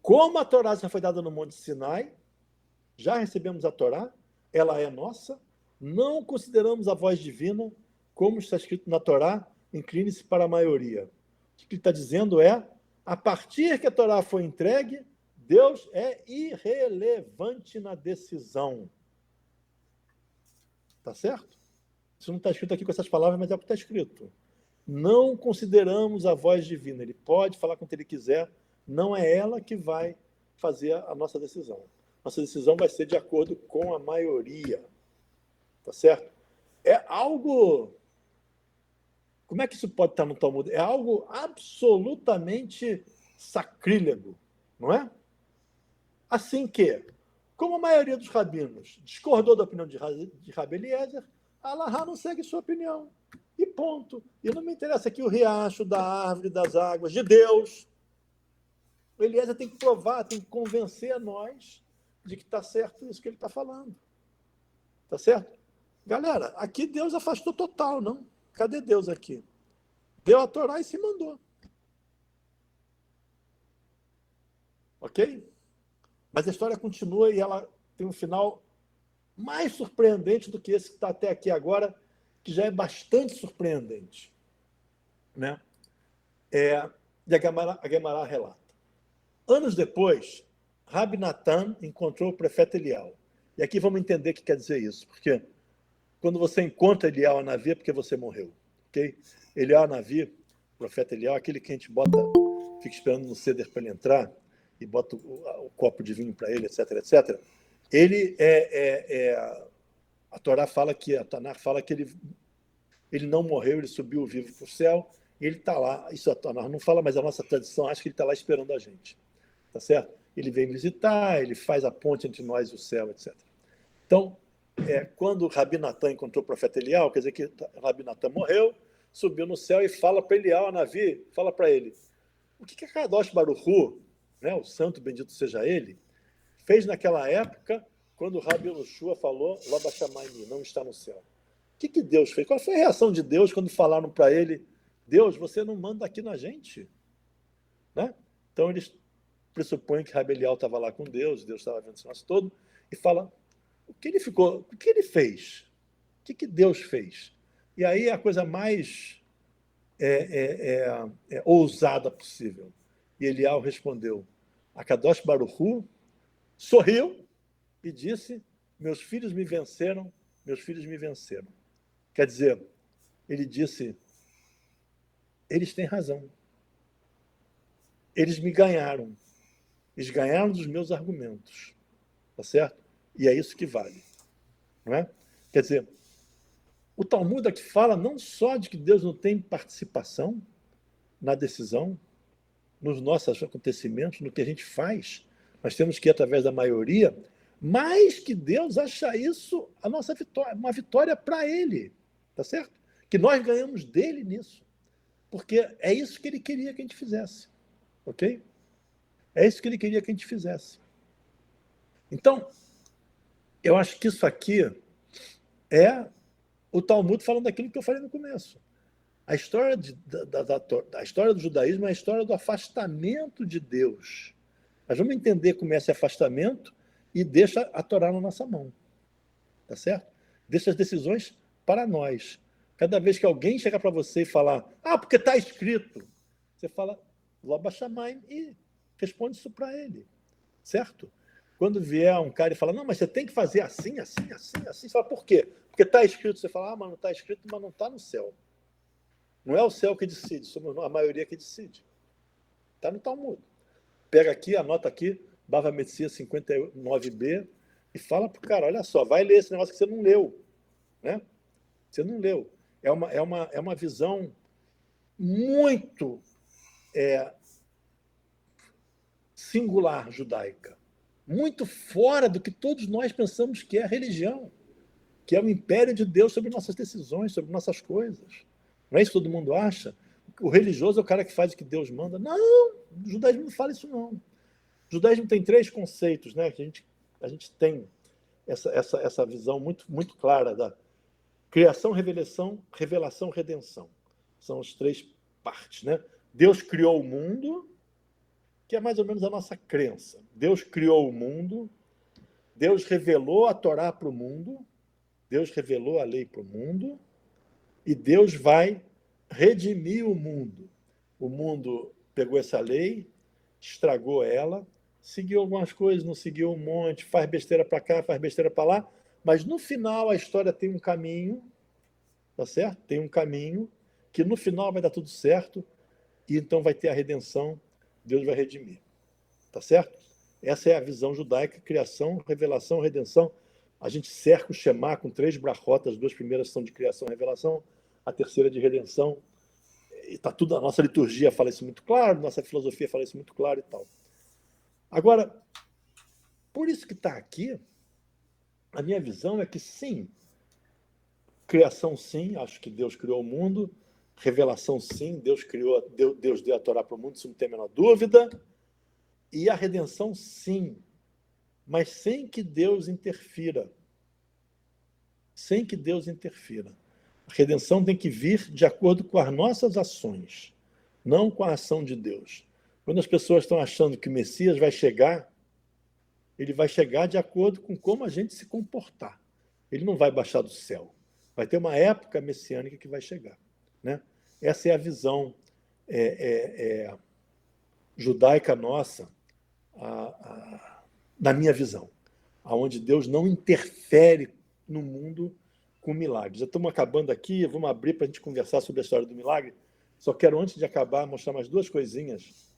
como a Torá já foi dada no Monte Sinai, já recebemos a Torá, ela é nossa, não consideramos a voz divina, como está escrito na Torá, incline-se para a maioria. O que ele está dizendo é, a partir que a Torá foi entregue, Deus é irrelevante na decisão. Tá certo? Isso não está escrito aqui com essas palavras, mas é o que está escrito. Não consideramos a voz divina. Ele pode falar com o que ele quiser, não é ela que vai fazer a nossa decisão. Nossa decisão vai ser de acordo com a maioria. Tá certo? É algo... Como é que isso pode estar no Talmud? É algo absolutamente sacrílego, não é? Assim que, como a maioria dos rabinos discordou da opinião de Rabi Eliezer, a Allahá não segue sua opinião. E ponto. E não me interessa aqui o riacho da árvore das águas de Deus. O Eliezer tem que provar, tem que convencer a nós de que está certo isso que ele está falando. Está certo? Galera, aqui Deus afastou total, não? Cadê Deus aqui? Deu a Torá e se mandou. Ok? Mas a história continua e ela tem um final mais surpreendente do que esse que está até aqui agora, que já é bastante surpreendente. Né? E a Guemará relata. Anos depois, Rabi Natan encontrou o profeta Elial. E aqui vamos entender o que quer dizer isso, porque quando você encontra Elial Hanavi é porque você morreu. Okay? Elial Hanavi, o profeta Elial, aquele que a gente fica esperando no ceder para ele entrar, e bota o copo de vinho para ele, etc, etc. Ele a Torá fala que, a Tanar fala que ele não morreu, ele subiu vivo para o céu, e ele está lá. Isso a Tanar não fala, mas a nossa tradição acha que ele está lá esperando a gente. Tá certo? Ele vem visitar, ele faz a ponte entre nós e o céu, etc. Então, quando Rabi Natan encontrou o profeta Elial, quer dizer que Rabi Natan morreu, subiu no céu e fala para Elial, Hanavi, fala para ele, o que a Kadosh Baruch Hu, né, o santo bendito seja ele, fez naquela época, quando Rabi Yoshua falou, Labashamayim, não está no céu. O que Deus fez? Qual foi a reação de Deus quando falaram para ele, Deus, você não manda aqui na gente? Né? Então, eles pressupõem que Rabi Elial estava lá com Deus estava vendo esse negócio todo, e fala, o que ele fez? O que Deus fez? E aí é a coisa mais ousada possível. E Elial respondeu, a Kadosh Baruch Hu sorriu e disse, meus filhos me venceram. Quer dizer, ele disse, eles têm razão. Eles me ganharam. Eles ganharam dos meus argumentos. Tá certo? E é isso que vale. Não é? Quer dizer, o Talmud aqui fala não só de que Deus não tem participação na decisão, nos nossos acontecimentos, no que a gente faz, nós temos que ir através da maioria, mas que Deus acha isso a nossa vitória, uma vitória para Ele, tá certo? Que nós ganhamos dele nisso, porque é isso que Ele queria que a gente fizesse, ok? É isso que Ele queria que a gente fizesse. Então, eu acho que isso aqui é o Talmud falando daquilo que eu falei no começo. A história, a história do judaísmo é a história do afastamento de Deus. Nós vamos entender como é esse afastamento e deixa a Torá na nossa mão. Tá certo? Deixa as decisões para nós. Cada vez que alguém chegar para você e falar, porque está escrito, você fala, Loba Shamayim, e responde isso para ele. Certo? Quando vier um cara e falar, não, mas você tem que fazer assim, assim, assim, assim, você fala, por quê? Porque está escrito, você fala, mas não está escrito, mas não está no céu. Não é o céu que decide, somos a maioria que decide. Está no Talmud. Pega aqui, anota aqui, Bava Metzia 59b, e fala para o cara, olha só, vai ler esse negócio que você não leu. Né? Você não leu. É uma visão muito singular judaica. Muito fora do que todos nós pensamos que é a religião. que é o império de Deus sobre nossas decisões, sobre nossas coisas. Não é isso que todo mundo acha? O religioso é o cara que faz o que Deus manda. Não, o judaísmo não fala isso, não. O judaísmo tem 3 conceitos, né? Que a gente tem essa visão muito clara da criação, revelação, redenção. São as 3 partes, né? Deus criou o mundo, que é mais ou menos a nossa crença. Deus criou o mundo, Deus revelou a Torá para o mundo, Deus revelou a lei para o mundo, e Deus vai redimir o mundo. O mundo pegou essa lei, estragou ela, seguiu algumas coisas, não seguiu um monte, faz besteira para cá, faz besteira para lá, mas no final a história tem um caminho, tá certo? Tem um caminho que no final vai dar tudo certo e então vai ter a redenção, Deus vai redimir, tá certo? Essa é a visão judaica: criação, revelação, redenção. A gente cerca o Shema com 3 brachotas, as 2 primeiras são de criação e revelação, a terceira de redenção. E tá tudo, a nossa liturgia fala isso muito claro, nossa filosofia fala isso muito claro e tal. Agora, por isso que está aqui, a minha visão é que sim, criação sim, acho que Deus criou o mundo, revelação sim, Deus deu a Torá para o mundo, isso não tem a menor dúvida, e a redenção sim, mas sem que Deus interfira. Sem que Deus interfira. A redenção tem que vir de acordo com as nossas ações, não com a ação de Deus. Quando as pessoas estão achando que o Messias vai chegar, ele vai chegar de acordo com como a gente se comportar. Ele não vai baixar do céu. Vai ter uma época messiânica que vai chegar, né? Essa é a visão judaica nossa, na minha visão, onde Deus não interfere no mundo com milagres. Já estamos acabando aqui, vamos abrir para a gente conversar sobre a história do milagre. Só quero, antes de acabar, mostrar mais 2 coisinhas.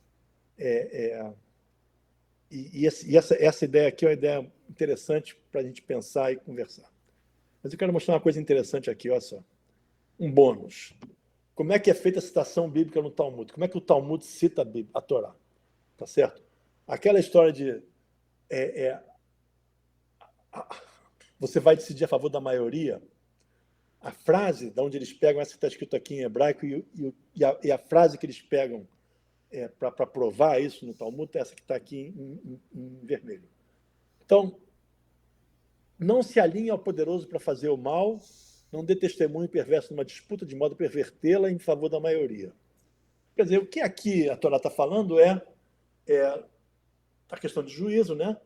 Essa ideia aqui é uma ideia interessante para a gente pensar e conversar. Mas eu quero mostrar uma coisa interessante aqui, olha só. Um bônus. Como é que é feita a citação bíblica no Talmud? Como é que o Talmud cita a Torá? Tá certo? Aquela história de você vai decidir a favor da maioria. A frase de onde eles pegam, essa que está escrito aqui em hebraico, e a frase que eles pegam para provar isso no Talmud é essa que está aqui em vermelho. Então, não se alinhe ao poderoso para fazer o mal, não dê testemunho perverso numa disputa de modo a pervertê-la em favor da maioria. Quer dizer, o que aqui a Torá está falando é a questão de juízo, né?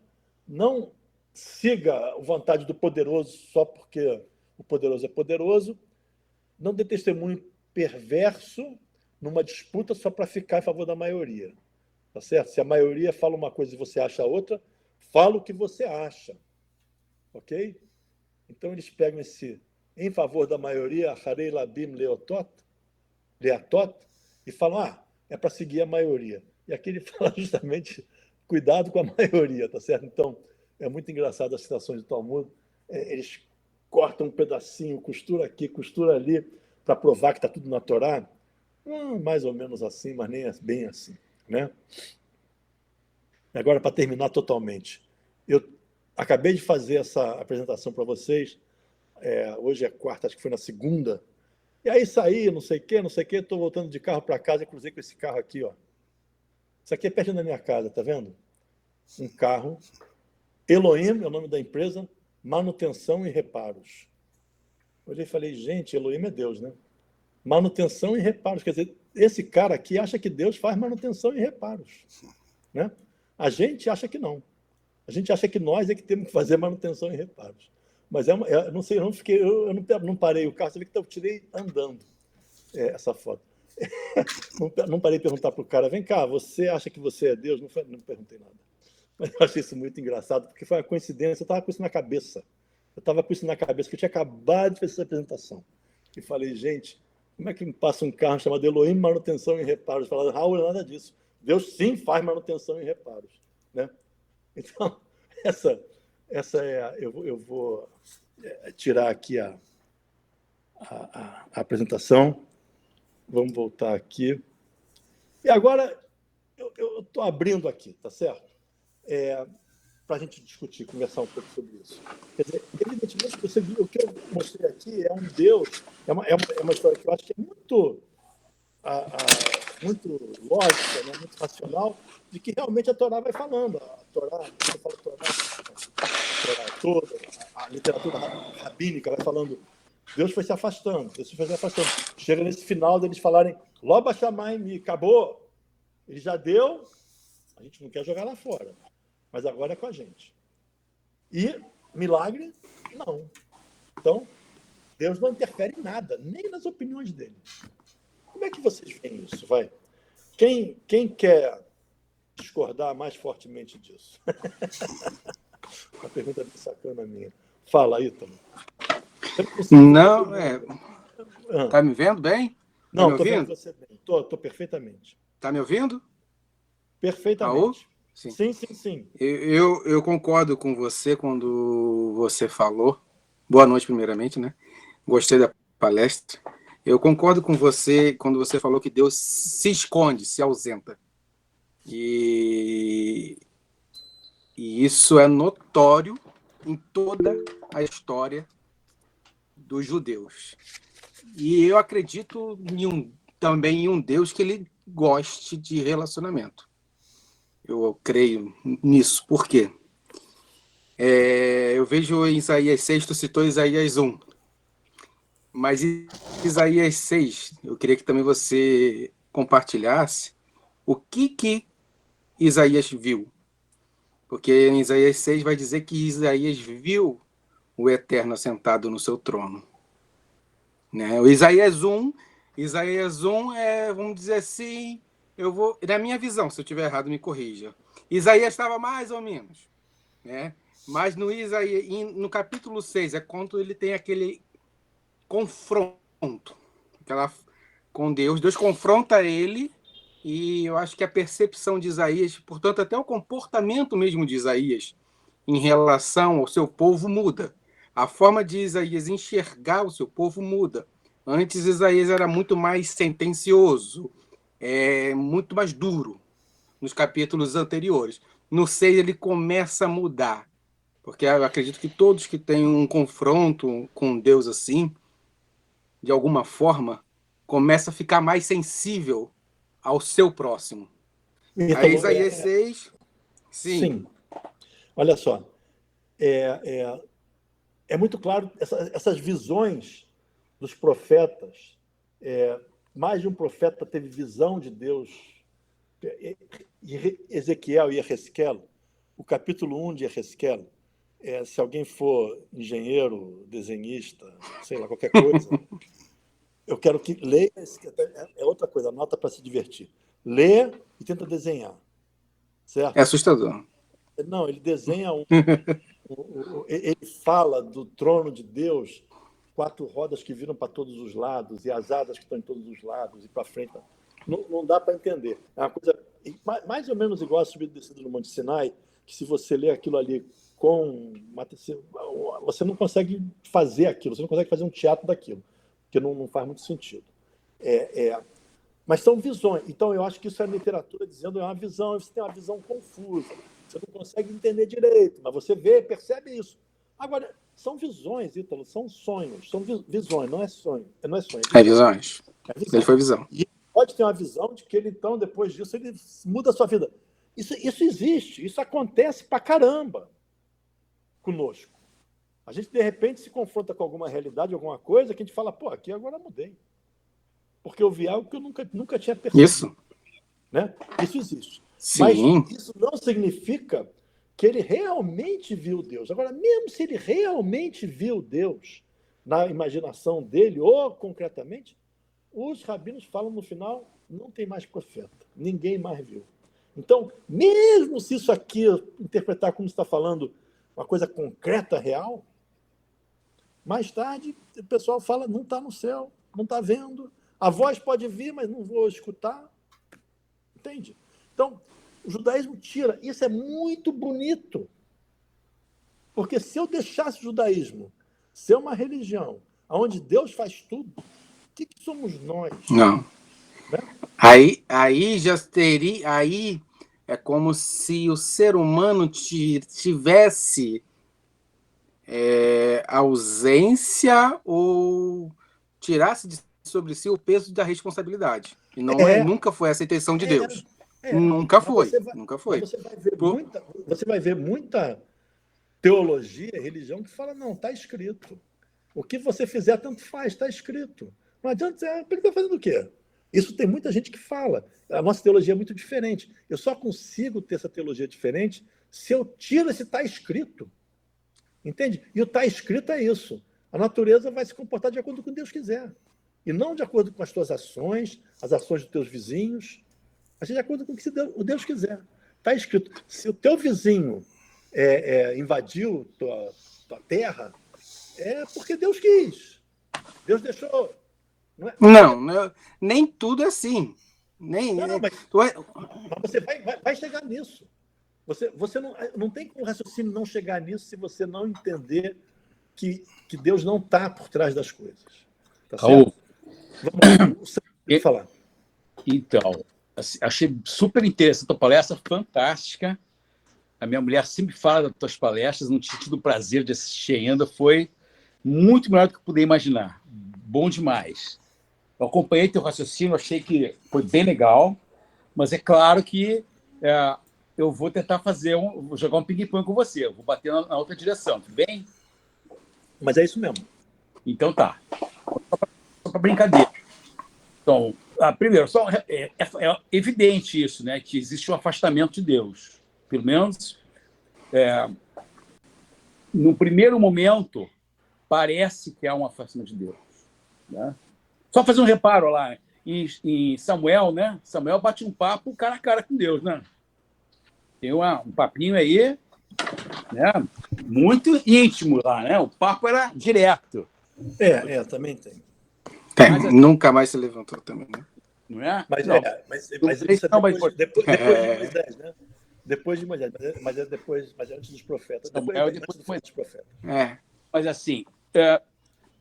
Não siga a vontade do poderoso só porque o poderoso é poderoso, não dê testemunho perverso numa disputa só para ficar em favor da maioria, tá certo? Se a maioria fala uma coisa e você acha outra, fala o que você acha, ok? Então eles pegam esse em favor da maioria, harei labim leatot, e falam, é para seguir a maioria. E aqui ele fala justamente, cuidado com a maioria, tá certo? Então, é muito engraçado as citações do Talmud, eles cortam um pedacinho, costura aqui, costura ali, para provar que está tudo na Torá. Mais ou menos assim, mas nem bem assim, né? Agora, para terminar totalmente, eu acabei de fazer essa apresentação para vocês, hoje é quarta, acho que foi na segunda, e aí saí, não sei o quê, estou voltando de carro para casa e cruzei com esse carro aqui, ó. Isso aqui é perto da minha casa, tá vendo? Um carro, Elohim é o nome da empresa, manutenção e reparos. Olhei e falei, gente, Elohim é Deus, né? Manutenção e reparos. Quer dizer, esse cara aqui acha que Deus faz manutenção e reparos, né? A gente acha que não. A gente acha que nós é que temos que fazer manutenção e reparos. Mas não sei, eu não parei o carro, você vê que eu tirei andando essa foto. Não parei de perguntar para o cara, vem cá, você acha que você é Deus? Não perguntei nada. Mas eu achei isso muito engraçado, porque foi uma coincidência, eu estava com isso na cabeça. Que eu tinha acabado de fazer essa apresentação. E falei, gente, como é que me passa um carro chamado Elohim Manutenção e Reparos? Falaram, Raul, não é nada disso. Deus sim faz manutenção e reparos, né? Então, essa eu vou tirar aqui a apresentação. Vamos voltar aqui. E agora, eu estou abrindo aqui, tá certo? para a gente discutir, conversar um pouco sobre isso. Quer dizer, evidentemente, o que eu mostrei aqui é um Deus, é uma história que eu acho que é muito, muito lógica, né, muito racional, de que realmente a Torá vai falando. A Torá, quando eu falo Torá toda, a literatura rabínica vai falando, Deus foi se afastando, Deus foi se afastando. Chega nesse final deles falarem, Loba Shamayim, acabou, ele já deu, a gente não quer jogar lá fora, mas agora é com a gente. E milagre, não. Então, Deus não interfere em nada, nem nas opiniões dele. Como é que vocês veem isso? Vai. Quem quer discordar mais fortemente disso? Uma pergunta bem sacana minha. Fala, Ítalo. Não, Tá me vendo bem? Não, estou vendo você bem. Estou perfeitamente. Tá me ouvindo? Perfeitamente. Sim. Sim. Eu concordo com você quando você falou. Boa noite, primeiramente, né? Gostei da palestra. Eu concordo com você quando você falou que Deus se esconde, se ausenta. E isso é notório em toda a história dos judeus. E eu acredito também em um Deus que ele goste de relacionamento. Eu creio nisso. Por quê? Eu vejo em Isaías 6, tu citou Isaías 1. Mas em Isaías 6, eu queria que também você compartilhasse o que Isaías viu. Porque em Isaías 6 vai dizer que Isaías viu o Eterno assentado no seu trono. Né? O Isaías 1 vamos dizer assim, na minha visão, se eu estiver errado, me corrija. Isaías estava mais ou menos, né? Mas no capítulo 6 é quando ele tem aquele confronto com Deus. Deus confronta ele e eu acho que a percepção de Isaías, portanto, até o comportamento mesmo de Isaías em relação ao seu povo muda. A forma de Isaías enxergar o seu povo muda. Antes, Isaías era muito mais sentencioso, muito mais duro nos capítulos anteriores. No 6, ele começa a mudar, porque eu acredito que todos que têm um confronto com Deus assim, de alguma forma, começa a ficar mais sensível ao seu próximo. Então, aí Isaías 6... Sim. Olha só, é muito claro, essas visões dos profetas, mais de um profeta teve visão de Deus. Ezequiel e Ezequiel, o capítulo 1 de Ezequiel, se alguém for engenheiro, desenhista, sei lá, qualquer coisa, eu quero que leia, é outra coisa, anota para se divertir. Lê e tenta desenhar. Certo? É assustador. Não, ele desenha ele fala do trono de Deus, 4 rodas que viram para todos os lados, e as asas que estão em todos os lados, e para frente. Não dá para entender. É uma coisa mais ou menos igual a subida e descida no Monte Sinai, que se você ler aquilo ali você não consegue fazer aquilo, você não consegue fazer um teatro daquilo, porque não faz muito sentido. Mas são visões. Então, eu acho que isso é a literatura dizendo é uma visão, você tem uma visão confusa, você não consegue entender direito, mas você percebe isso. Agora, são visões, Ítalo, são sonhos, são visões, não é sonho. Não é sonho. É visões. Ele foi visão. E pode ter uma visão de que ele, então, depois disso, ele muda a sua vida. Isso existe, isso acontece pra caramba conosco. A gente, de repente, se confronta com alguma realidade, alguma coisa, que a gente fala, pô, aqui agora eu mudei. Porque eu vi algo que eu nunca tinha percebido. Isso. Né? Isso existe. Sim. Mas isso não significa que ele realmente viu Deus. Agora, mesmo se ele realmente viu Deus na imaginação dele, ou concretamente, os rabinos falam no final, não tem mais profeta. Ninguém mais viu. Então, mesmo se isso aqui, interpretar como você está falando, uma coisa concreta, real, mais tarde o pessoal fala, não está no céu, não está vendo. A voz pode vir, mas não vou escutar. Entende? Então, o judaísmo tira. Isso é muito bonito. Porque se eu deixasse o judaísmo ser uma religião onde Deus faz tudo, o que somos nós? Não. Né? Aí já teria... Aí É como se o ser humano tivesse ausência ou tirasse sobre si o peso da responsabilidade. E nunca foi essa a intenção de Deus. Nunca foi. Nunca foi. Você vai ver muita teologia, religião, que fala, não, está escrito. O que você fizer, tanto faz, está escrito. Não adianta, ele está fazendo o quê? Isso tem muita gente que fala. A nossa teologia é muito diferente. Eu só consigo ter essa teologia diferente se eu tiro esse está escrito. Entende? E o está escrito é isso. A natureza vai se comportar de acordo com o que Deus quiser. E não de acordo com as tuas ações, as ações dos teus vizinhos. Mas de acordo com o que o Deus quiser. Está escrito. Se o teu vizinho invadiu tua terra, é porque Deus quis. Deus deixou. Não, nem tudo é assim. Mas você vai chegar nisso. Você não tem como raciocínio não chegar nisso se você não entender que Deus não está por trás das coisas. Tá certo? Vamos falar. Então, achei super interessante a tua palestra, fantástica. A minha mulher sempre fala das tuas palestras, não tinha tido o prazer de assistir ainda, foi muito melhor do que eu podia imaginar. Bom demais. Eu acompanhei teu raciocínio, achei que foi bem legal, mas é claro que eu vou tentar vou jogar um ping-pong com você, eu vou bater na outra direção, tudo bem? Mas é isso mesmo. Então tá. Só para brincadeira. Então, primeiro, é evidente isso, né, que existe um afastamento de Deus. Pelo menos, no primeiro momento, parece que há um afastamento de Deus. Né? Só fazer um reparo lá em Samuel, né? Samuel bate um papo cara a cara com Deus, né? Tem um papinho aí, né? Muito íntimo lá, né? O papo era direto. Também tem. Mas, nunca mais se levantou também, né? Não é? Mas isso é depois de Moisés, né? Depois de Moisés, mas é antes dos profetas. Depois dos profetas. Mas assim,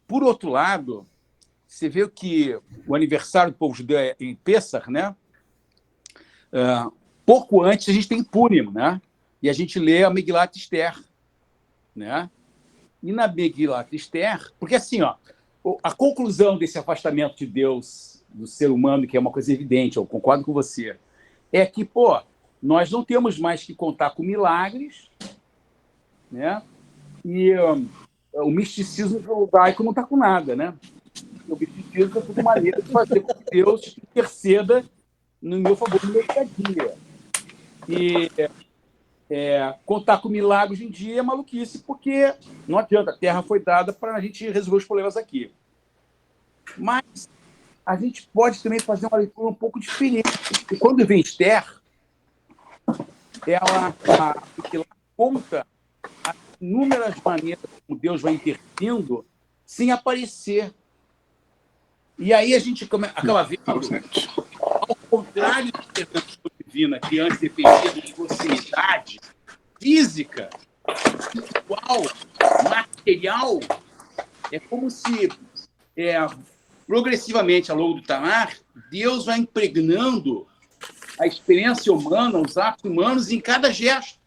por outro lado, você vê que o aniversário do povo judeu é em Pêssar, né? Pouco antes a gente tem Purim, né? E a gente lê a Megilat Esther, né? E na Megilat Esther, porque assim, a conclusão desse afastamento de Deus do ser humano, que é uma coisa evidente, eu concordo com você, é que, nós não temos mais que contar com milagres, né? E o misticismo judaico não está com nada, né? O misticismo é uma maneira de fazer com que Deus interceda no meu favor no meu dia a dia. E contar com milagres hoje em dia é maluquice, porque não adianta, a Terra foi dada para a gente resolver os problemas aqui. Mas a gente pode também fazer uma leitura um pouco diferente. E quando vem Esther, ela conta as inúmeras maneiras como Deus vai intervindo sem aparecer. E aí a gente acaba vendo, ao contrário da intervenção divina, que antes dependia de proximidade física, espiritual, material, é como se, progressivamente, ao longo do Tanar, Deus vai impregnando a experiência humana, os atos humanos em cada gesto.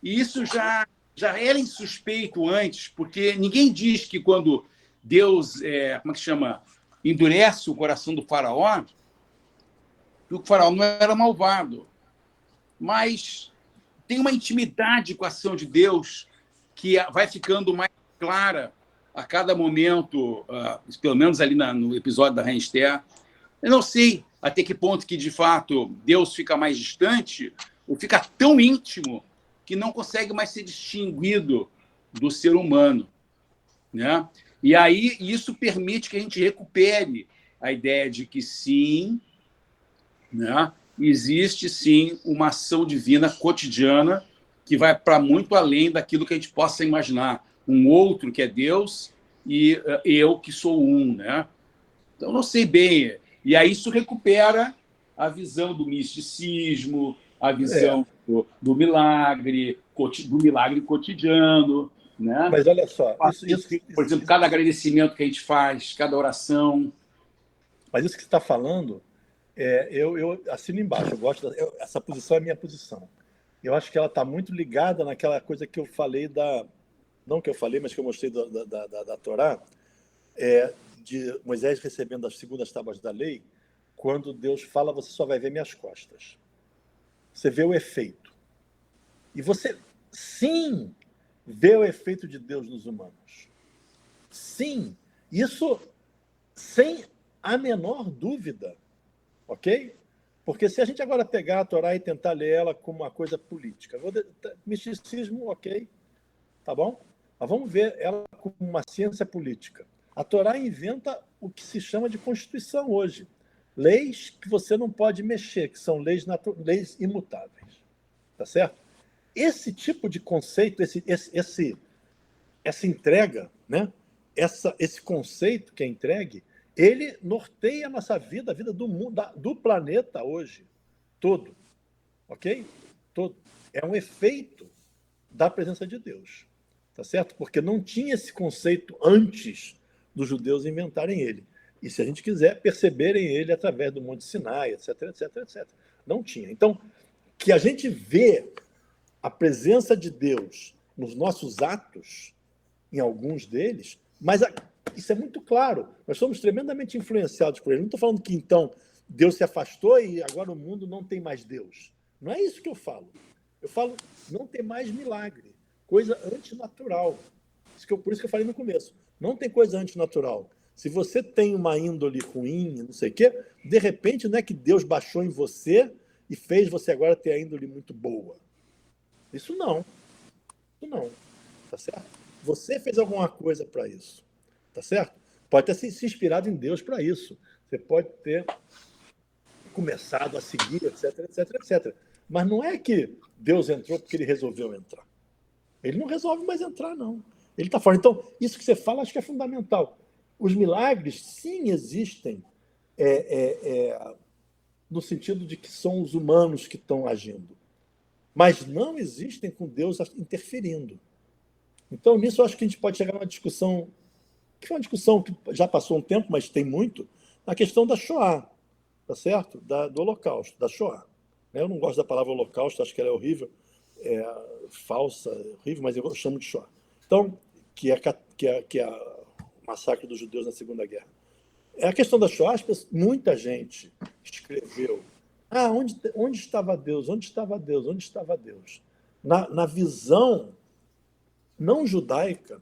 E isso já era insuspeito antes, porque ninguém diz que quando Deus, endurece o coração do faraó, que o faraó não era malvado. Mas tem uma intimidade com a ação de Deus que vai ficando mais clara a cada momento, pelo menos ali no episódio da Rainha Esther. Eu não sei até que ponto que, de fato, Deus fica mais distante ou fica tão íntimo que não consegue mais ser distinguido do ser humano, né? E aí isso permite que a gente recupere a ideia de que sim, né, existe sim uma ação divina cotidiana que vai para muito além daquilo que a gente possa imaginar. Um outro que é Deus e eu que sou um, né? Então, não sei bem. E aí isso recupera a visão do misticismo, a visão do milagre cotidiano, né? Mas olha só, por exemplo, cada agradecimento que a gente faz, cada oração. Mas isso que você está falando Eu assino embaixo. Eu gosto essa posição é a minha posição. Eu acho que ela está muito ligada naquela coisa que eu falei não que eu falei, mas que eu mostrei da Torá, de Moisés recebendo as segundas tábuas da lei, quando Deus fala, você só vai ver minhas costas. Você vê o efeito. E você, sim, vê o efeito de Deus nos humanos. Sim, isso sem a menor dúvida, ok? Porque se a gente agora pegar a Torá e tentar ler ela como uma coisa política, misticismo, ok, tá bom? Mas vamos ver ela como uma ciência política. A Torá inventa o que se chama de Constituição hoje. Leis que você não pode mexer, que são leis imutáveis. Tá certo? Esse tipo de conceito, essa entrega, né? Esse conceito que é entregue, ele norteia a nossa vida, a vida do mundo, do planeta hoje, todo. Ok? Todo. É um efeito da presença de Deus. Tá certo? Porque não tinha esse conceito antes dos judeus inventarem ele. E se a gente quiser, perceberem ele através do Monte Sinai, etc, etc, etc. Não tinha. Então, que a gente vê a presença de Deus nos nossos atos, em alguns deles, mas isso é muito claro. Nós somos tremendamente influenciados por ele. Não estou falando que, então, Deus se afastou e agora o mundo não tem mais Deus. Não é isso que eu falo. Eu falo não tem mais milagre. Coisa antinatural. Por isso que eu falei no começo. Não tem coisa antinatural. Se você tem uma índole ruim, não sei o quê, de repente não é que Deus baixou em você e fez você agora ter a índole muito boa. Isso não. Isso não. Tá certo? Você fez alguma coisa para isso. Tá certo? Pode ter se inspirado em Deus para isso. Você pode ter começado a seguir, etc, etc, etc. Mas não é que Deus entrou porque ele resolveu entrar. Ele não resolve mais entrar, não. Ele está fora. Então, isso que você fala, acho que é fundamental. Os milagres, sim, existem no sentido de que são os humanos que estão agindo. Mas não existem com Deus interferindo. Então, nisso, eu acho que a gente pode chegar numa discussão, que foi uma discussão que já passou um tempo, mas tem muito, na questão da Shoah, tá certo? Do Holocausto, da Shoah. Eu não gosto da palavra Holocausto, acho que ela é horrível, falsa, horrível, mas eu chamo de Shoah. Então, que é o massacre dos judeus na Segunda Guerra. A questão da Shoah, muita gente escreveu: onde estava Deus? Onde estava Deus? Onde estava Deus? Na visão não judaica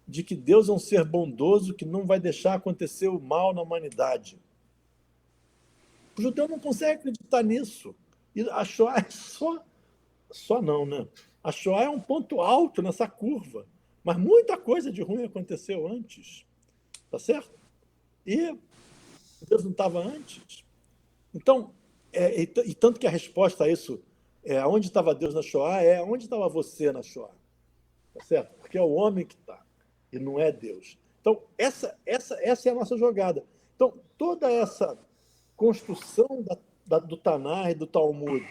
de que Deus é um ser bondoso que não vai deixar acontecer o mal na humanidade. O judeu não consegue acreditar nisso. E a Shoah é só não, né? A Shoah é um ponto alto nessa curva. Mas muita coisa de ruim aconteceu antes. Tá certo? E Deus não estava antes. Então, e tanto que a resposta a isso onde estava Deus na Shoah onde estava você na Shoah. Tá certo? Porque é o homem que está, e não é Deus. Então, essa é a nossa jogada. Então, toda essa construção do Tanar e do Talmud,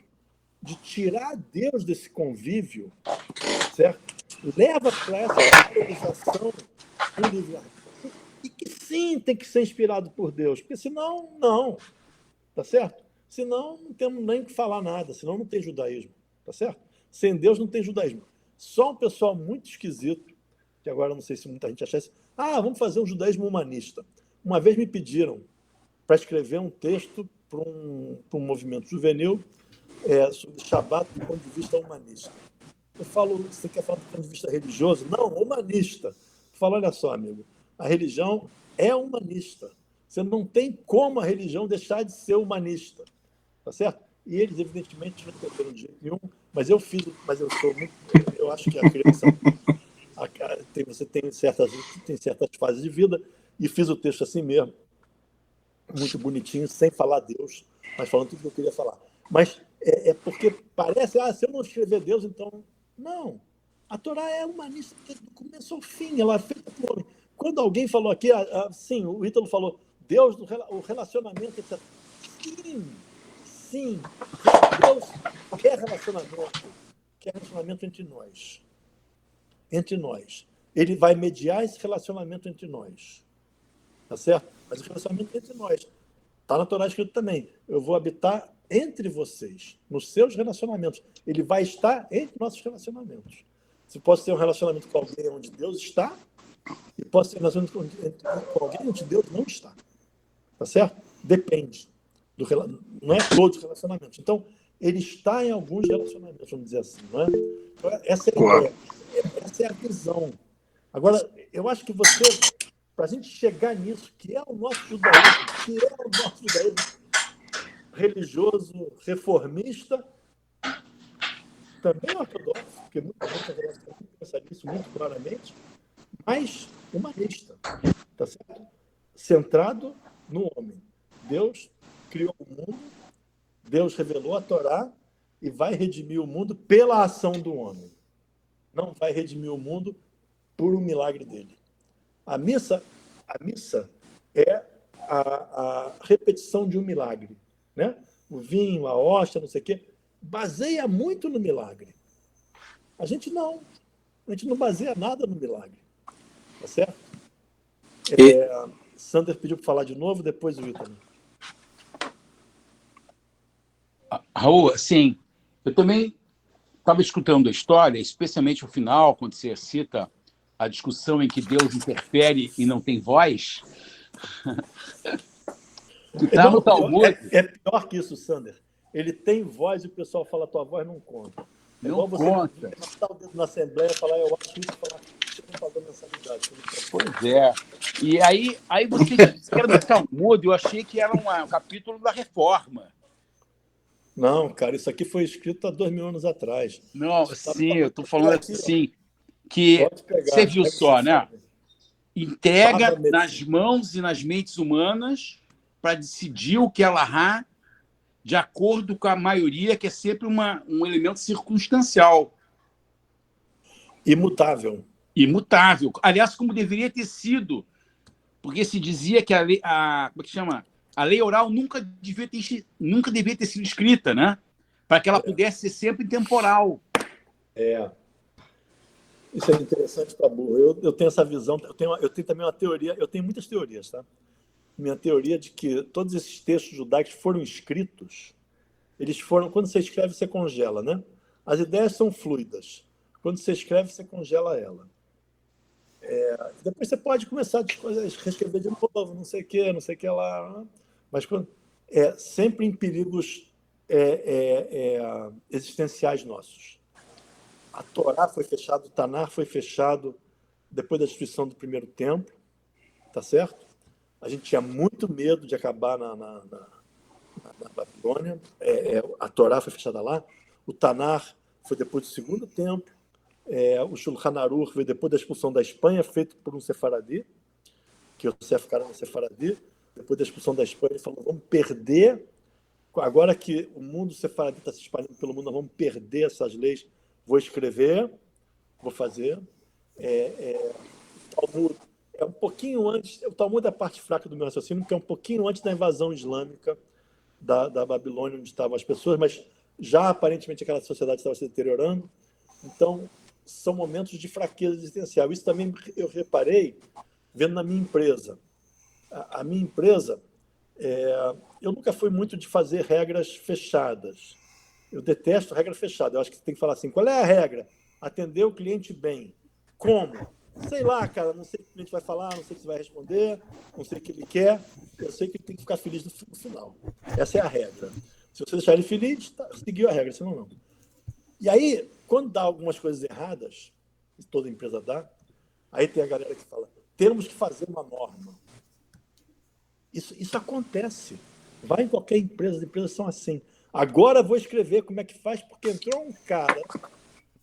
de tirar Deus desse convívio, certo? Leva para essa valorização do livre-arbítrio. E que sim, tem que ser inspirado por Deus, porque senão, não. Tá certo? Senão, não temos nem que falar nada, senão não tem judaísmo. Tá certo? Sem Deus não tem judaísmo. Só um pessoal muito esquisito, que agora não sei se muita gente acha isso, vamos fazer um judaísmo humanista. Uma vez me pediram para escrever um texto para um movimento juvenil sobre Shabat do ponto de vista humanista. Eu falo, você quer falar do ponto de vista religioso? Não, humanista. Eu falo, olha só, amigo, a religião é humanista. Você não tem como a religião deixar de ser humanista. Tá certo? E eles, evidentemente, não entenderam de jeito nenhum, mas eu acho que a criança você tem certas fases de vida, e fiz o texto assim mesmo, muito bonitinho, sem falar Deus, mas falando tudo que eu queria falar. Mas porque parece, se eu não escrever Deus, então... Não. A Torá é humanista do começo ao fim, ela é feita por homem. Quando alguém falou aqui, sim, o Ítalo falou, Deus, o relacionamento, etc. Sim. Deus quer relacionamento entre nós. Entre nós. Ele vai mediar esse relacionamento entre nós. Tá certo? Mas o relacionamento entre nós Está na Torá escrito também. Eu vou habitar entre vocês, nos seus relacionamentos. Ele vai estar entre nossos relacionamentos. Você pode ter um relacionamento com alguém onde Deus está e pode ter um relacionamento com alguém onde Deus não está. Tá certo? Depende. Não é todos os relacionamentos. Então, ele está em alguns relacionamentos, vamos dizer assim. Não é? Então, essa é a ideia. Essa é a visão. Agora, eu acho que para a gente chegar nisso, que é o nosso judaísmo religioso, reformista, também ortodoxo, porque muita gente pensa nisso muito claramente, mas humanista, tá certo? Centrado no homem. Deus criou o mundo, Deus revelou a Torá e vai redimir o mundo pela ação do homem. Não vai redimir o mundo por um milagre dele. A missa é a repetição de um milagre, né? O vinho, a hóstia, não sei o quê, baseia muito no milagre. A gente não baseia nada no milagre, tá certo? Sander pediu para falar de novo, depois o Vitor. Raul, sim, eu também estava escutando a história, especialmente o final, quando você cita a discussão em que Deus interfere e não tem voz. Tá no Talmud. É pior que isso, Sander. Ele tem voz e o pessoal fala, tua voz não conta. É igual você botar o dedo na Assembleia e falar, eu acho isso, falar, você não pagou mensalidade. Pois é. E aí você disse que era do Talmud, eu achei que era um capítulo da Reforma. Não, cara, isso aqui foi escrito há 2000 anos atrás. Não, sim, eu estou falando assim, que você viu só, né? Entrega nas mãos e nas mentes humanas para decidir o que é Allahá de acordo com a maioria, que é sempre um elemento circunstancial. Imutável. Imutável. Aliás, como deveria ter sido, porque se dizia que como é que chama? A lei oral nunca devia ter sido escrita, né? Para que ela pudesse ser sempre temporal. Isso é interessante, Tabu. Eu tenho essa visão, eu tenho também uma teoria, eu tenho muitas teorias, tá? Minha teoria de que todos esses textos judaicos foram escritos, eles foram, quando você escreve, você congela, né? As ideias são fluidas. Quando você escreve, você congela ela. Depois você pode começar a reescrever de novo, não sei o que lá. Mas sempre em perigos existenciais nossos. A Torá foi fechada, o Tanar foi fechado depois da destruição do primeiro templo, tá certo? A gente tinha muito medo de acabar na Babilônia. A Torá foi fechada lá. O Tanar foi depois do segundo templo. O Shulchan Aruch veio depois da expulsão da Espanha, feito por um sefaradi, que o Yosef Karo sefaradi. Depois da expulsão da Espanha, ele falou, vamos perder, agora que o mundo sefaradi está se espalhando pelo mundo, nós vamos perder essas leis. Vou escrever, vou fazer. O Talmud é um pouquinho antes, o Talmud é a parte fraca do meu raciocínio, porque é um pouquinho antes da invasão islâmica da Babilônia, onde estavam as pessoas, mas já aparentemente aquela sociedade estava se deteriorando. Então, são momentos de fraqueza existencial. Isso também eu reparei vendo na minha empresa. A minha empresa, eu nunca fui muito de fazer regras fechadas. Eu detesto regra fechada. Eu acho que você tem que falar assim, qual é a regra? Atender o cliente bem. Como? Sei lá, cara, não sei o que o cliente vai falar, não sei o que você vai responder, não sei o que ele quer, eu sei que ele tem que ficar feliz no final. Essa é a regra. Se você deixar ele feliz, seguiu a regra, senão não. E aí, quando dá algumas coisas erradas, toda empresa dá, aí tem a galera que fala, temos que fazer uma norma. Isso acontece. Vai em qualquer empresa, as empresas são assim. Agora vou escrever como é que faz, porque entrou um cara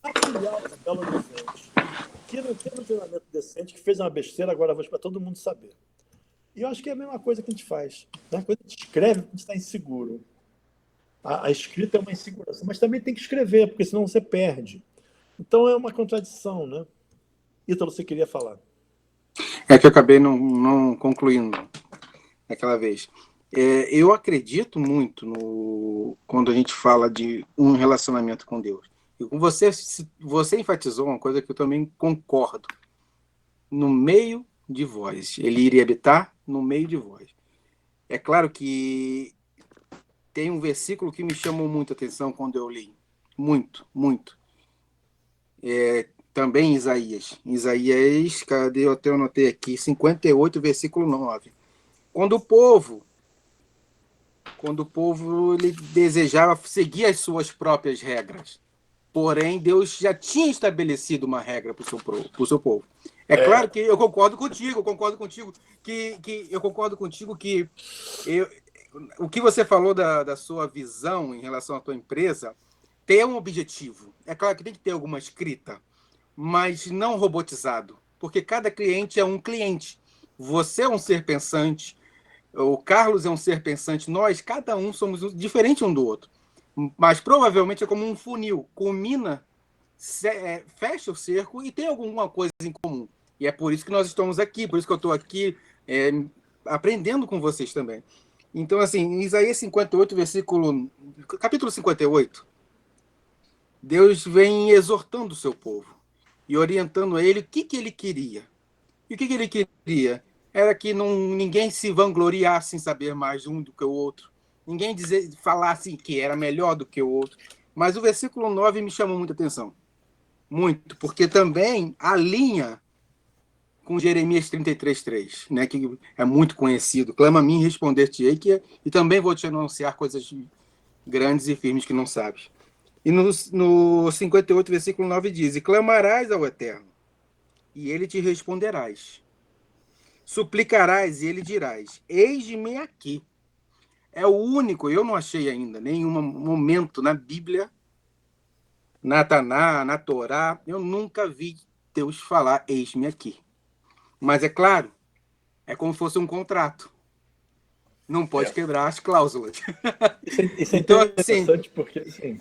na filial de Belo Horizonte, que não teve um treinamento decente, que fez uma besteira, agora vou para todo mundo saber. E eu acho que é a mesma coisa que a gente faz. Né? Quando a gente escreve, a gente está inseguro. A escrita é uma insegurança, mas também tem que escrever, porque senão você perde. Então é uma contradição, né? Ítalo, você queria falar? É que eu acabei não concluindo naquela vez. Eu acredito muito quando a gente fala de um relacionamento com Deus. E com você enfatizou uma coisa que eu também concordo. No meio de vós. Ele iria habitar no meio de vós. É claro que tem um versículo que me chamou muito a atenção quando eu li. Muito, muito. Também Isaías. Isaías, cadê? Eu até anotei aqui, 58, versículo 9. Quando o povo ele desejava seguir as suas próprias regras. Porém, Deus já tinha estabelecido uma regra para o seu povo. Claro que eu concordo contigo que o que você falou da sua visão em relação à tua empresa tem um objetivo. É claro que tem que ter alguma escrita, mas não robotizado, porque cada cliente é um cliente. Você é um ser pensante, o Carlos é um ser pensante, nós, cada um somos diferente um do outro. Mas provavelmente é como um funil, culmina, fecha o cerco e tem alguma coisa em comum. E é por isso que nós estamos aqui, por isso que eu estou aqui aprendendo com vocês também. Então, assim, em Isaías 58, capítulo 58, Deus vem exortando o seu povo e orientando a ele o que ele queria. E o que ele queria? Era que ninguém se vangloriasse em saber mais um do que o outro. Ninguém falasse que era melhor do que o outro. Mas o versículo 9 me chamou muita atenção. Muito, porque também alinha com Jeremias 33:3, né, que é muito conhecido. Clama a mim e responder-te-ei, e também vou te anunciar coisas grandes e firmes que não sabes. E no 58, versículo 9 diz: e clamarás ao Eterno, e ele te responderás. Suplicarás, e ele dirás: eis-me aqui. É o único, eu não achei ainda nenhum momento na Bíblia, na Taná, na Torá, eu nunca vi Deus falar: eis-me aqui. Mas é claro, é como se fosse um contrato. Não pode quebrar as cláusulas. Isso é então, interessante, assim, porque... Assim...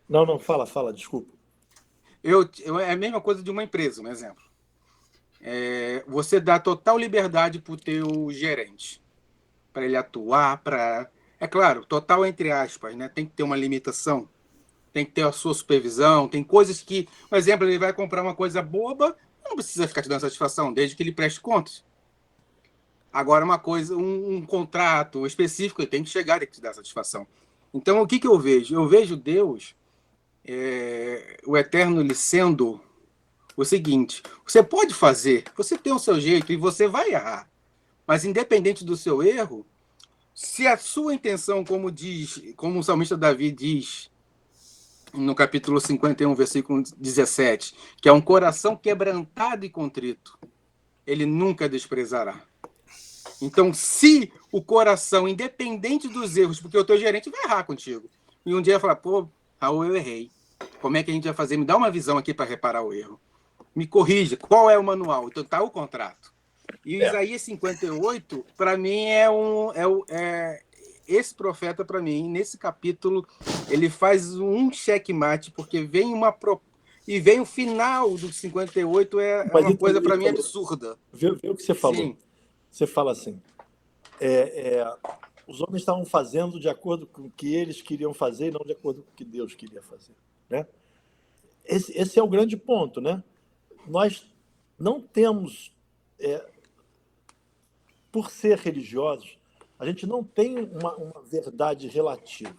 Não, fala, desculpa. É a mesma coisa de uma empresa, um exemplo. Você dá total liberdade para o teu gerente, para ele atuar, é claro, total entre aspas, né? Tem que ter uma limitação, tem que ter a sua supervisão, tem coisas que, por exemplo, ele vai comprar uma coisa boba, não precisa ficar te dando satisfação, desde que ele preste contas. Agora, uma coisa, um contrato específico, ele tem que chegar, tem que te dar satisfação. Então, o que eu vejo? Eu vejo Deus, o Eterno, lhe sendo o seguinte: você pode fazer, você tem o seu jeito e você vai errar, mas independente do seu erro, se a sua intenção, como o salmista Davi diz no capítulo 51, versículo 17, que é um coração quebrantado e contrito, ele nunca desprezará. Então, se o coração, independente dos erros, porque o teu gerente vai errar contigo, e um dia vai falar: pô, Raul, eu errei. Como é que a gente vai fazer? Me dá uma visão aqui para reparar o erro. Me corrija, qual é o manual? Então tá o contrato. E o Isaías 58, para mim, esse profeta, para mim, nesse capítulo, ele faz um checkmate, porque vem e vem o final do 58, uma coisa, para mim, absurda. Vê o que você falou. Sim. Você fala assim, os homens estavam fazendo de acordo com o que eles queriam fazer e não de acordo com o que Deus queria fazer, né? Esse é o grande ponto, né? Nós não temos, por ser religiosos, a gente não tem uma verdade relativa.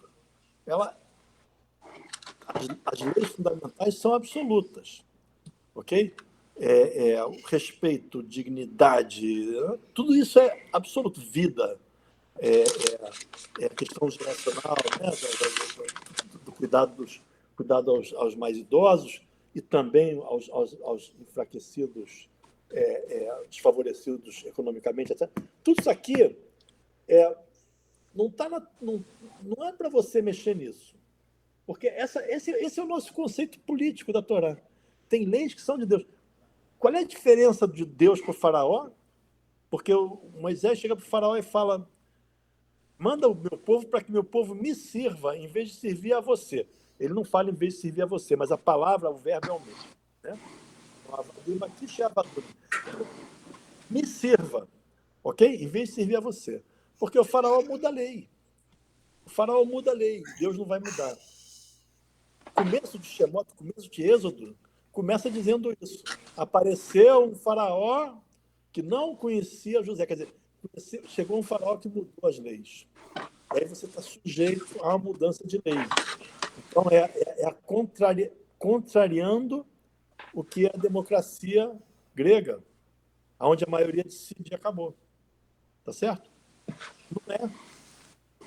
As leis fundamentais são absolutas, ok? O respeito, dignidade, tudo isso é absoluto. Vida, a questão geracional, né? do cuidado aos mais idosos e também aos enfraquecidos, desfavorecidos economicamente, etc. Tudo isso aqui não é para você mexer nisso, porque esse é o nosso conceito político da Torá. Tem leis que são de Deus. Qual é a diferença de Deus para o faraó? Porque o Moisés chega para o faraó e fala: manda o meu povo para que meu povo me sirva em vez de servir a você. Ele não fala em vez de servir a você, mas a palavra, o verbo é o mesmo, né? Me sirva, ok? Em vez de servir a você. Porque o faraó muda a lei. O faraó muda a lei. Deus não vai mudar. Começo de Shemot, começo de Êxodo, começa dizendo isso. Apareceu um faraó que não conhecia José. Quer dizer, chegou um faraó que mudou as leis. Aí você está sujeito a uma mudança de lei. Então, contrariando o que é a democracia grega, onde a maioria decide e acabou. Tá certo? Não é.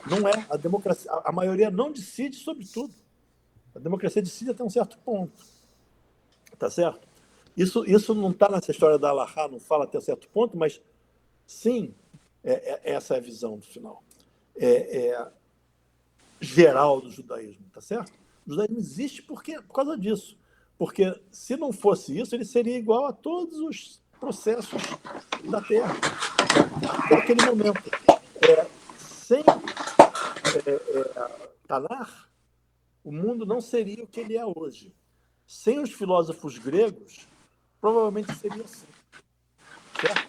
Não é. A democracia, a maioria não decide sobre tudo. A democracia decide até um certo ponto. Tá certo? Isso não está nessa história da Allahá, não fala até um certo ponto, mas sim, essa é a visão do final. Geral do judaísmo, tá certo? O judaísmo existe por causa disso. Porque se não fosse isso, ele seria igual a todos os processos da Terra. Até aquele momento. Sem Tanar, o mundo não seria o que ele é hoje. Sem os filósofos gregos, provavelmente seria assim. Certo?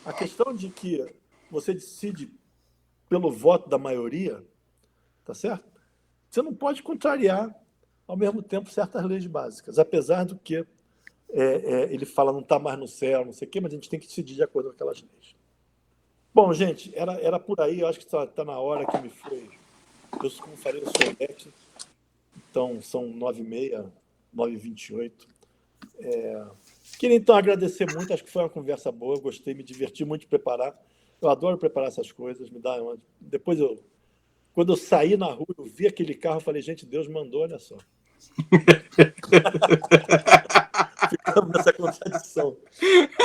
A questão de que você decide pelo voto da maioria, tá certo? Você não pode contrariar, ao mesmo tempo, certas leis básicas, apesar do que ele fala não está mais no céu, não sei o quê, mas a gente tem que decidir de acordo com aquelas leis. Bom, gente, era por aí, eu acho que está na hora que me foi. Eu, como falei, eu sou Beck, então são 9h30, 9h28. Queria, então, agradecer muito, acho que foi uma conversa boa, gostei, me diverti muito de preparar. Eu adoro preparar essas coisas, me dá uma... Depois, quando eu saí na rua, eu vi aquele carro, eu falei, gente, Deus mandou, olha só. Ficamos nessa contradição.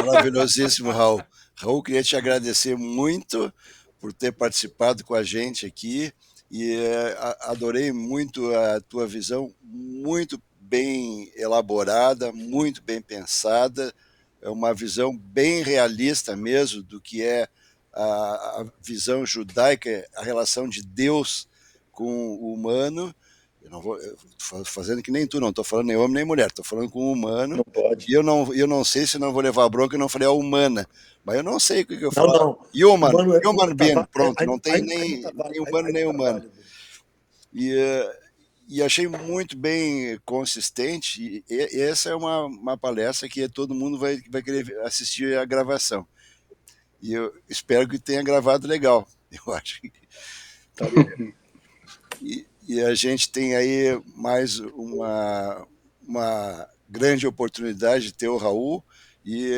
Maravilhosíssimo, Raul. Raul, queria te agradecer muito por ter participado com a gente aqui e adorei muito a tua visão, muito bem elaborada, muito bem pensada, é uma visão bem realista mesmo do que é a visão judaica, a relação de Deus com o humano. Eu não vou fazendo que nem tu, não estou falando nem homem nem mulher, estou falando com o humano. Não pode. E eu não sei se não vou levar bronca, eu não falei a humana, mas eu não sei o que eu falo. Não. Human being, pronto, não tem nem humano nem humano. E achei muito bem consistente. E essa é uma palestra que todo mundo vai querer assistir a gravação. E eu espero que tenha gravado legal. Eu acho que tá bem. E a gente tem aí mais uma grande oportunidade de ter o Raul. E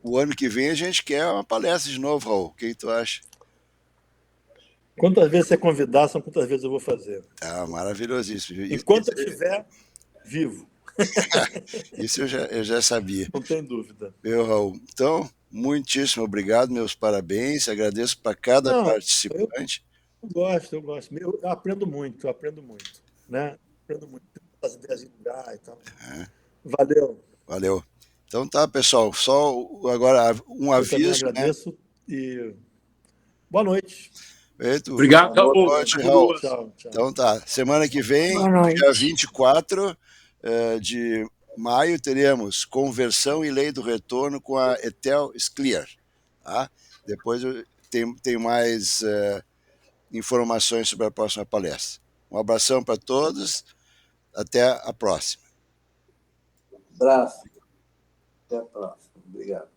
o ano que vem a gente quer uma palestra de novo, Raul. O que tu acha? Quantas vezes você convidar, são quantas vezes eu vou fazer. Ah, maravilhosíssimo. Enquanto eu estiver vivo. Isso eu já sabia. Não tem dúvida. Meu, Raul. Então, muitíssimo obrigado, meus parabéns. Agradeço para cada participante. Eu gosto. Eu aprendo muito. Né? Aprendo muito. As ideias em lugar e tal. Valeu. Então tá, pessoal. Só agora um aviso. Eu agradeço, né? E boa noite. Obrigado, Raul. Boa noite, Raul. Tchau. Então tá. Semana que vem, dia 24 de maio, teremos Conversão e Lei do Retorno com a Ethel Scliar. Tá? Depois tem mais informações sobre a próxima palestra. Um abração para todos. Até a próxima. Abraço. Até a próxima. Obrigado.